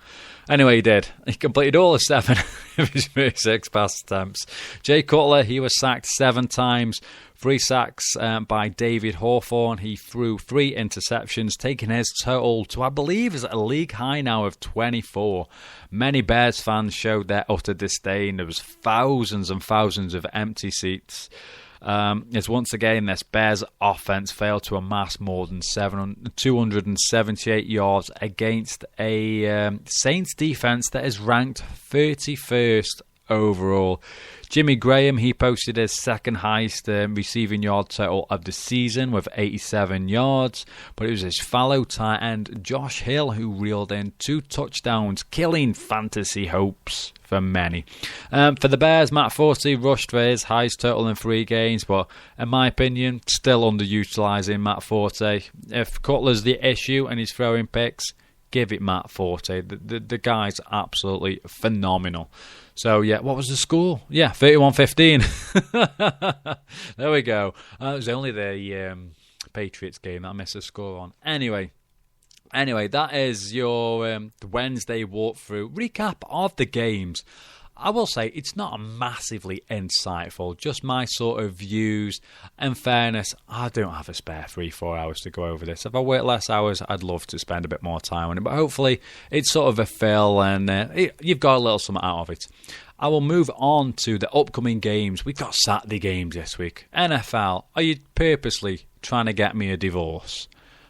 Speaker 2: Anyway, he did. He completed all of 7 of his 36 pass attempts. Jay Cutler, he was sacked 7 times. 3 sacks by David Hawthorne. He threw 3 interceptions, taking his total to, I believe, is a league high now of 24. Many Bears fans showed their utter disdain. There was thousands and thousands of empty seats. As once again, this Bears offense failed to amass more than 278 yards against a Saints defense that is ranked 31st overall. Jimmy Graham, he posted his second highest receiving yard total of the season with 87 yards, but it was his fellow tight end Josh Hill who reeled in 2 touchdowns, killing fantasy hopes for many. For the Bears, Matt Forte rushed for his highest total in 3 games, but in my opinion, still underutilising Matt Forte. If Cutler's the issue and he's throwing picks, give it Matt Forte. The guy's absolutely phenomenal. So, yeah, what was the score? Yeah, 31-15. There we go. It was only the Patriots game that I missed a score on. Anyway, that is your Wednesday walkthrough recap of the games. I will say it's not massively insightful, just my sort of views. In fairness, I don't have a spare 3-4 hours to go over this. If I work less hours, I'd love to spend a bit more time on it, but hopefully it's sort of a fill and you've got a little something out of it. I will move on to the upcoming games. We've got Saturday games this week. NFL, are you purposely trying to get me a divorce?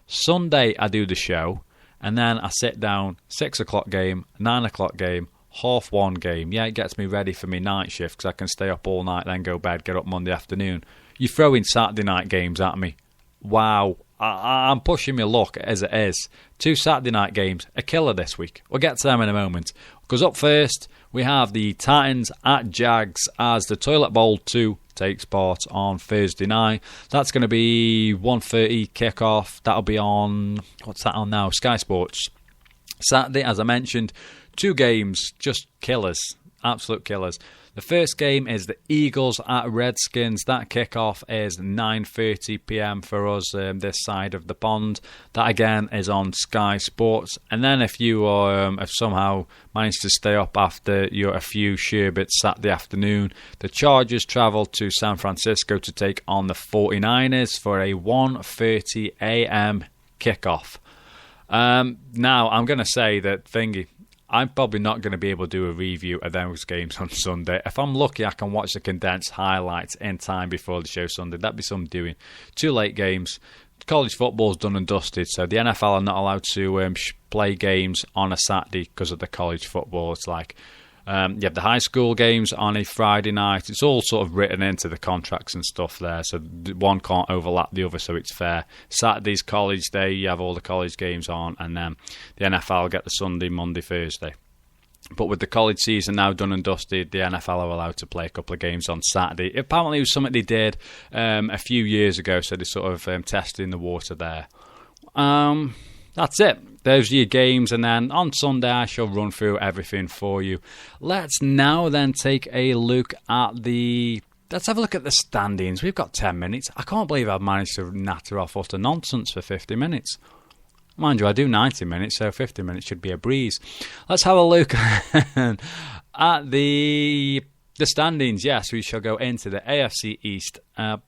Speaker 2: Sunday, I do the show, and then I sit down, 6 o'clock game, 9 o'clock game, 1:30 game. Yeah, it gets me ready for my night shift because I can stay up all night, then go bed, get up Monday afternoon. You're throwing Saturday night games at me. Wow. I'm pushing my luck as it is. 2 Saturday night games, a killer this week. We'll get to them in a moment. Because up first, we have the Titans at Jags as the Toilet Bowl 2 takes part on Thursday night. That's going to be 1:30 kickoff. That'll be on, what's that on now? Sky Sports. Saturday, as I mentioned, 2 games, just killers, absolute killers. The first game is the Eagles at Redskins. That kickoff is 9:30 p.m. for us this side of the pond. That again is on Sky Sports. And then if you have somehow managed to stay up after a few sherbets Saturday afternoon, the Chargers travel to San Francisco to take on the 49ers for a 1:30 a.m. kickoff. Now, I'm going to say that I'm probably not going to be able to do a review of those games on Sunday. If I'm lucky, I can watch the condensed highlights in time before the show Sunday. That'd be some doing. 2 late games. College football's done and dusted, so the NFL are not allowed to play games on a Saturday because of the college football. It's like you have the high school games on a Friday night. It's all sort of written into the contracts and stuff there, so one can't overlap the other, so it's fair. Saturday's college day, you have all the college games on, and then the NFL get the Sunday, Monday, Thursday. But with the college season now done and dusted, the NFL are allowed to play a couple of games on Saturday. Apparently it was something they did a few years ago, so they're sort of testing the water there. That's it. Those are your games, and then on Sunday I shall run through everything for you. Let's now then take a look at let's have a look at the standings. We've got 10 minutes. I can't believe I've managed to natter off utter nonsense for 50 minutes. Mind you, I do 90 minutes, so 50 minutes should be a breeze. Let's have a look at the standings. Yes, we shall go into the AFC East.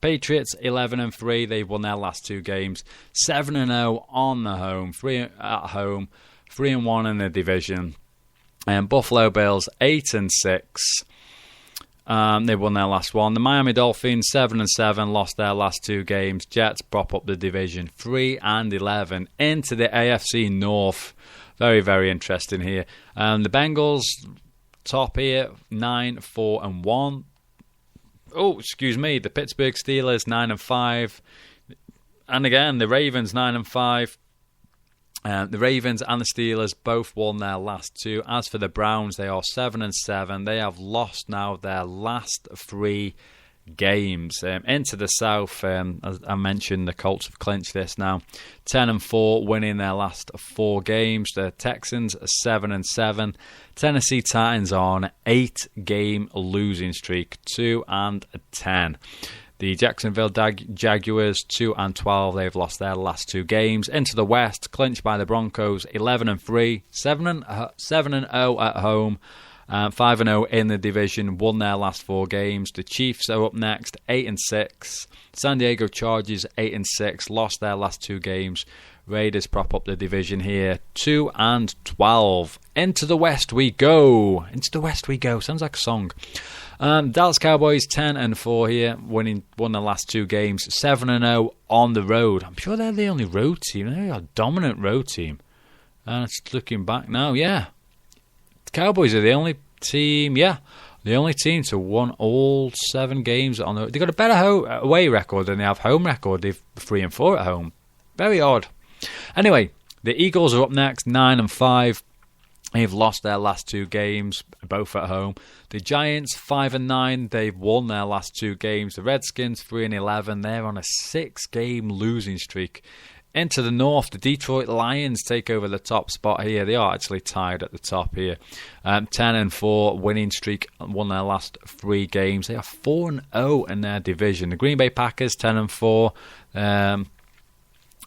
Speaker 2: Patriots 11-3. They've won their last 2 games. 7-0 on the home, 3 at home, 3-1 in the division. Buffalo Bills 8-6. They won their last one. The Miami Dolphins 7-7, lost their last 2 games. Jets prop up the division 3-11 into the AFC North. Very, very interesting here. The Bengals top here, 9-4-1. Oh, excuse me, the Pittsburgh Steelers 9-5, and again the Ravens 9-5. The Ravens and the Steelers both won their last two. As for the Browns, they are 7-7. They have lost now their last 3 games. Into the South, as I mentioned, the Colts have clinched this now. 10-4, winning their last 4 games. The Texans are 7-7. Tennessee Titans are on an 8-game losing streak, 2-10. The Jacksonville Jaguars 2-12. They've lost their last 2 games. Into the West, clinched by the Broncos, 11-3, 7-0 at home. 5-0 in the division, won their last 4 games. The Chiefs are up next, 8-6. San Diego Chargers 8-6, lost their last 2 games. Raiders prop up the division here, 2-12. Into the West we go. Into the West we go. Sounds like a song. Dallas Cowboys 10-4 here, won the last 2 games. 7-0 on the road. I'm sure they're the only road team. They're a dominant road team. It's looking back now, yeah. Cowboys are the only team, the only team to won all 7 games on the. They've got a better away record than they have home record. They've 3-4 at home. Very odd. Anyway, the Eagles are up next, 9-5. They've lost their last 2 games, both at home. The Giants 5-9. They've won their last 2 games. The Redskins 3-11. They're on a 6-game losing streak. Into the North, the Detroit Lions take over the top spot here. They are actually tied at the top here. 10-4, winning streak, won their last 3 games. They are 4-0 in their division. The Green Bay Packers 10-4.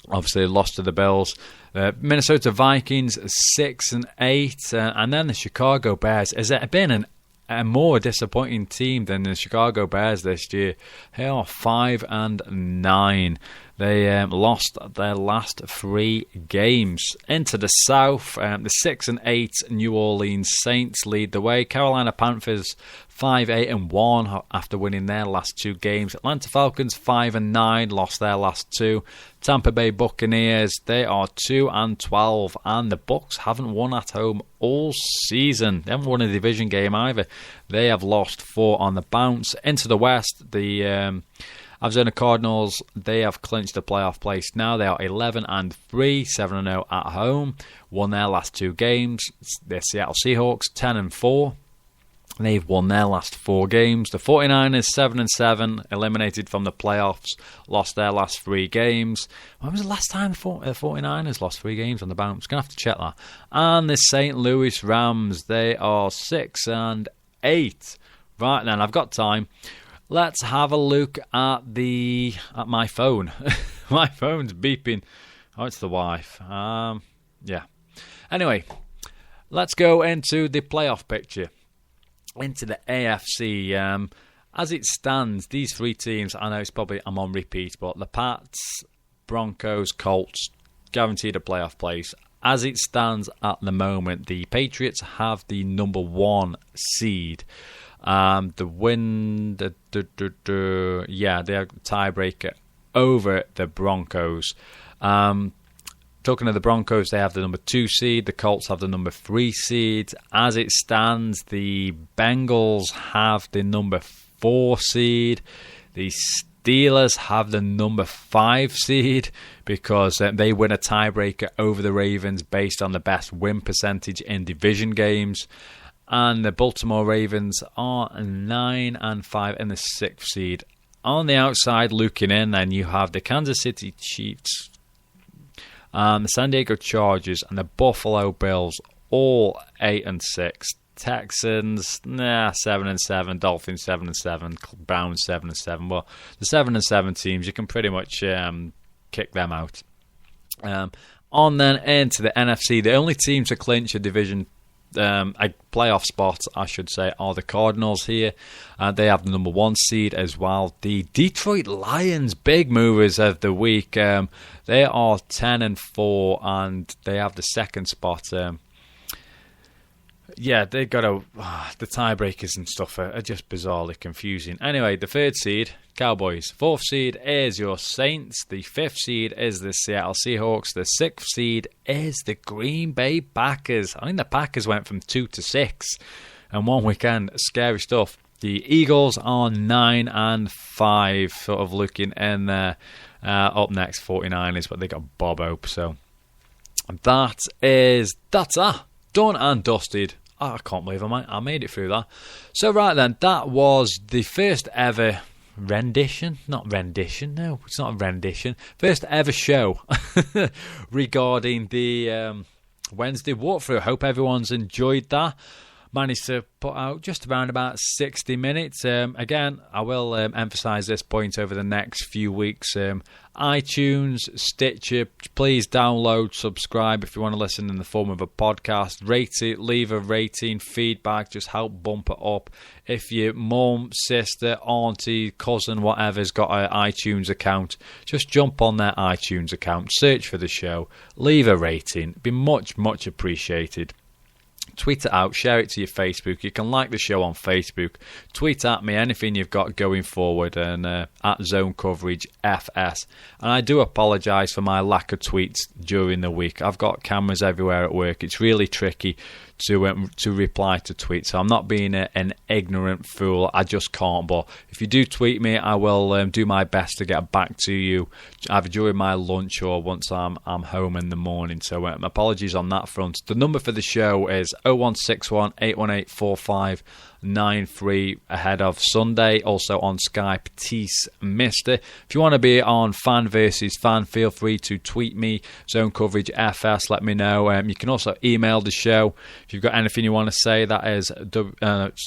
Speaker 2: Obviously lost to the Bills. Minnesota Vikings 6-8, and then the Chicago Bears. Has it been a more disappointing team than the Chicago Bears this year? They are 5-9. They lost their last 3 games. Into the South, the 6-8 New Orleans Saints lead the way. Carolina Panthers 5-8-1 after winning their last 2 games. Atlanta Falcons 5-9, lost their last 2. Tampa Bay Buccaneers, they are 2-12, and the Bucs haven't won at home all season. They haven't won a division game either. They have lost 4 on the bounce. Into the West, the Arizona Cardinals, they have clinched the playoff place now. They are 11-3, 7-0 at home. Won their last 2 games. The Seattle Seahawks 10-4. They've won their last 4 games. The 49ers 7-7, eliminated from the playoffs. Lost their last 3 games. When was the last time the 49ers lost 3 games on the bounce? Gonna have to check that. And the St. Louis Rams, they are 6-8. Right then, I've got time. Let's have a look at my phone. My phone's beeping. Oh, it's the wife. Yeah. Anyway, let's go into the playoff picture. Into the AFC. As it stands, these 3 teams, I know I'm on repeat, but the Pats, Broncos, Colts, guaranteed a playoff place. As it stands at the moment, the Patriots have the number 1 seed. They're tiebreaker over the Broncos. Talking of the Broncos, they have the number 2 seed. The Colts have the number 3 seed. As it stands, the Bengals have the number 4 seed. The Steelers have the number 5 seed because they win a tiebreaker over the Ravens based on the best win percentage in division games. And the Baltimore Ravens are 9-5 in the 6th seed. On the outside, looking in, then you have the Kansas City Chiefs, the San Diego Chargers, and the Buffalo Bills, all 8-6. Texans, 7-7. Dolphins 7-7. Browns 7-7. Well, the 7-7 teams, you can pretty much kick them out. On then into the NFC, the only team to clinch a division. A playoff spot, I should say, are the Cardinals here. They have the number 1 seed as well. The Detroit Lions, big movers of the week. They are 10-4 and they have the 2nd spot. They got the tiebreakers and stuff are just bizarrely confusing. Anyway, the 3rd seed, Cowboys. 4th seed is your Saints. The 5th seed is the Seattle Seahawks. The 6th seed is the Green Bay Packers. I think the Packers went from 2 to 6. And one weekend, scary stuff. The Eagles are 9-5, sort of looking in there. Up next, 49ers, but they got Bob Hope. So that's done and dusted. I can't believe I made it through that. So right then, that was the first ever rendition. Not rendition, no, it's not a rendition. First ever show regarding the Wednesday walkthrough. Hope everyone's enjoyed that. Managed to put out just around about 60 minutes. Again, I will emphasise this point over the next few weeks. iTunes, Stitcher, please download, subscribe if you want to listen in the form of a podcast. Rate it, leave a rating, feedback, just help bump it up. If your mum, sister, auntie, cousin, whatever's got an iTunes account, just jump on their iTunes account, search for the show, leave a rating. It'd be much, much appreciated. Tweet it out, share it to your Facebook. You can like the show on Facebook. Tweet at me anything you've got going forward, and at Zone Coverage FS. And I do apologise for my lack of tweets during the week. I've got cameras everywhere at work. It's really tricky to reply to tweets. So I'm not being an ignorant fool. I just can't. But if you do tweet me, I will do my best to get back to you either during my lunch or once I'm home in the morning. So apologies on that front. The number for the show is 0161 818 4593 ahead of Sunday. Also on Skype, Tees Mister. If you want to be on Fan versus Fan, feel free to tweet me, Zone Coverage FS, let me know. You can also email the show if you've got anything you want to say. That is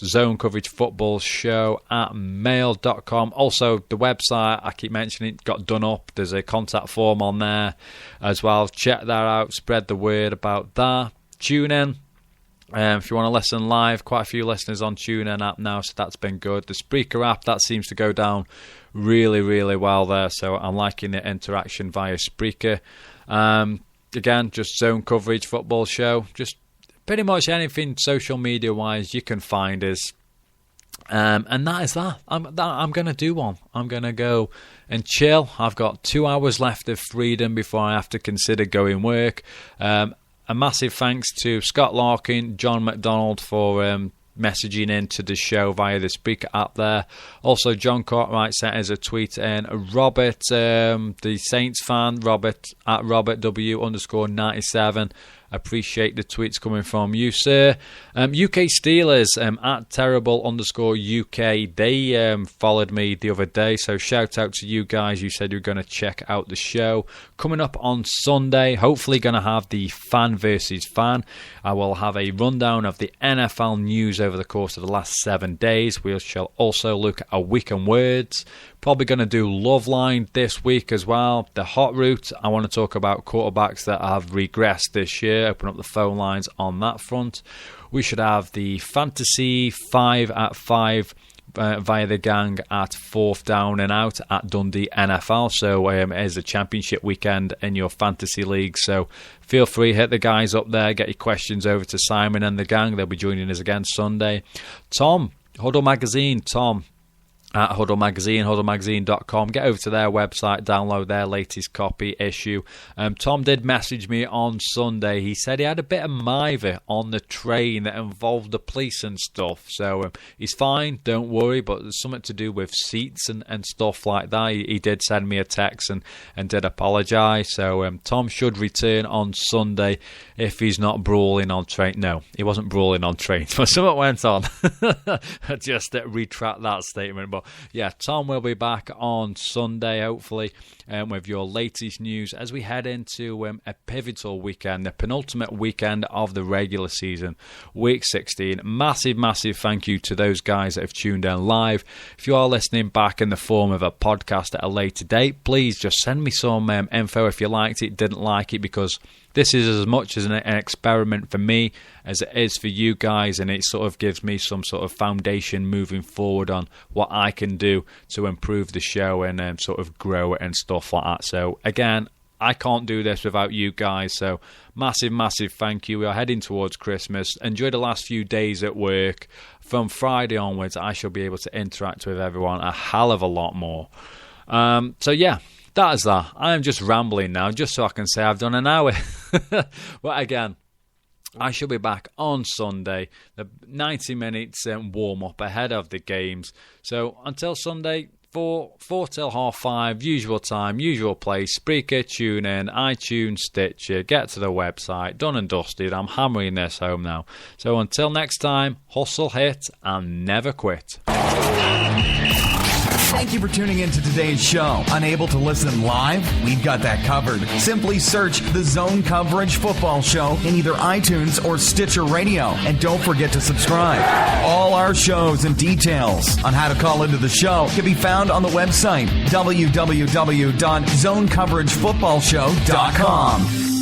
Speaker 2: Zone Coverage Football Show at mail.com. Also, the website, I keep mentioning it, got done up. There's a contact form on there as well. Check that out. Spread the word about that. Tune in. If you want to listen live, quite a few listeners on TuneIn app now, so that's been good. The Spreaker app, that seems to go down really, really well there, so I'm liking the interaction via Spreaker. Again, just Zone Coverage Football Show, just pretty much anything social media wise you can find us. And that is that. I'm going to do one. I'm going to go and chill. I've got 2 hours left of freedom before I have to consider going work. A massive thanks to Scott Larkin, John McDonald for messaging into the show via the Spreaker app there. Also, John Cartwright sent us a tweet, and Robert, the Saints fan, Robert at RobertW_97. Appreciate the tweets coming from you, sir. UK Steelers at terrible_UK. They followed me the other day, so shout out to you guys. You said you were going to check out the show. Coming up on Sunday, hopefully going to have the Fan versus Fan. I will have a rundown of the NFL news over the course of the last 7 days. We shall also look at a week in words. Probably going to do Loveline this week as well. The hot route, I want to talk about quarterbacks that have regressed this year. Open up the phone lines on that front. We should have the Fantasy 5 at 5 via the gang at 4th down and out at Dundee NFL. So it is a championship weekend in your fantasy league. So feel free, hit the guys up there. Get your questions over to Simon and the gang. They'll be joining us again Sunday. Tom, Huddle Magazine, Tom. At Huddle Magazine, huddlemagazine.com. Get over to their website, download their latest copy issue. Tom did message me on Sunday. He said he had a bit of mither on the train that involved the police and stuff. So he's fine, don't worry, but there's something to do with seats and stuff like that. He did send me a text and did apologise. So Tom should return on Sunday if he's not brawling on train. No, he wasn't brawling on trains, but something went on. Just retract that statement. But yeah, Tom will be back on Sunday, hopefully, with your latest news as we head into a pivotal weekend, the penultimate weekend of the regular season, Week 16. Massive, massive thank you to those guys that have tuned in live. If you are listening back in the form of a podcast at a later date, please just send me some info if you liked it, didn't like it, because this is as much as an experiment for me as it is for you guys, and it sort of gives me some sort of foundation moving forward on what I can do to improve the show and sort of grow it and stuff like that. So again, I can't do this without you guys, so massive, massive thank you. We are heading towards Christmas. Enjoy the last few days at work. From Friday onwards, I shall be able to interact with everyone a hell of a lot more. So yeah, that is that. I am just rambling now, just so I can say I've done an hour. But again, I shall be back on Sunday, the 90 minutes warm-up ahead of the games. So until Sunday, 4 till 5:30, usual time, usual place, Spreaker, TuneIn, iTunes, Stitcher, get to the website, done and dusted. I'm hammering this home now. So until next time, hustle, hit, and never quit.
Speaker 1: Thank you for tuning in to today's show. Unable to listen live? We've got that covered. Simply search the Zone Coverage Football Show in either iTunes or Stitcher Radio. And don't forget to subscribe. All our shows and details on how to call into the show can be found on the website, www.zonecoveragefootballshow.com.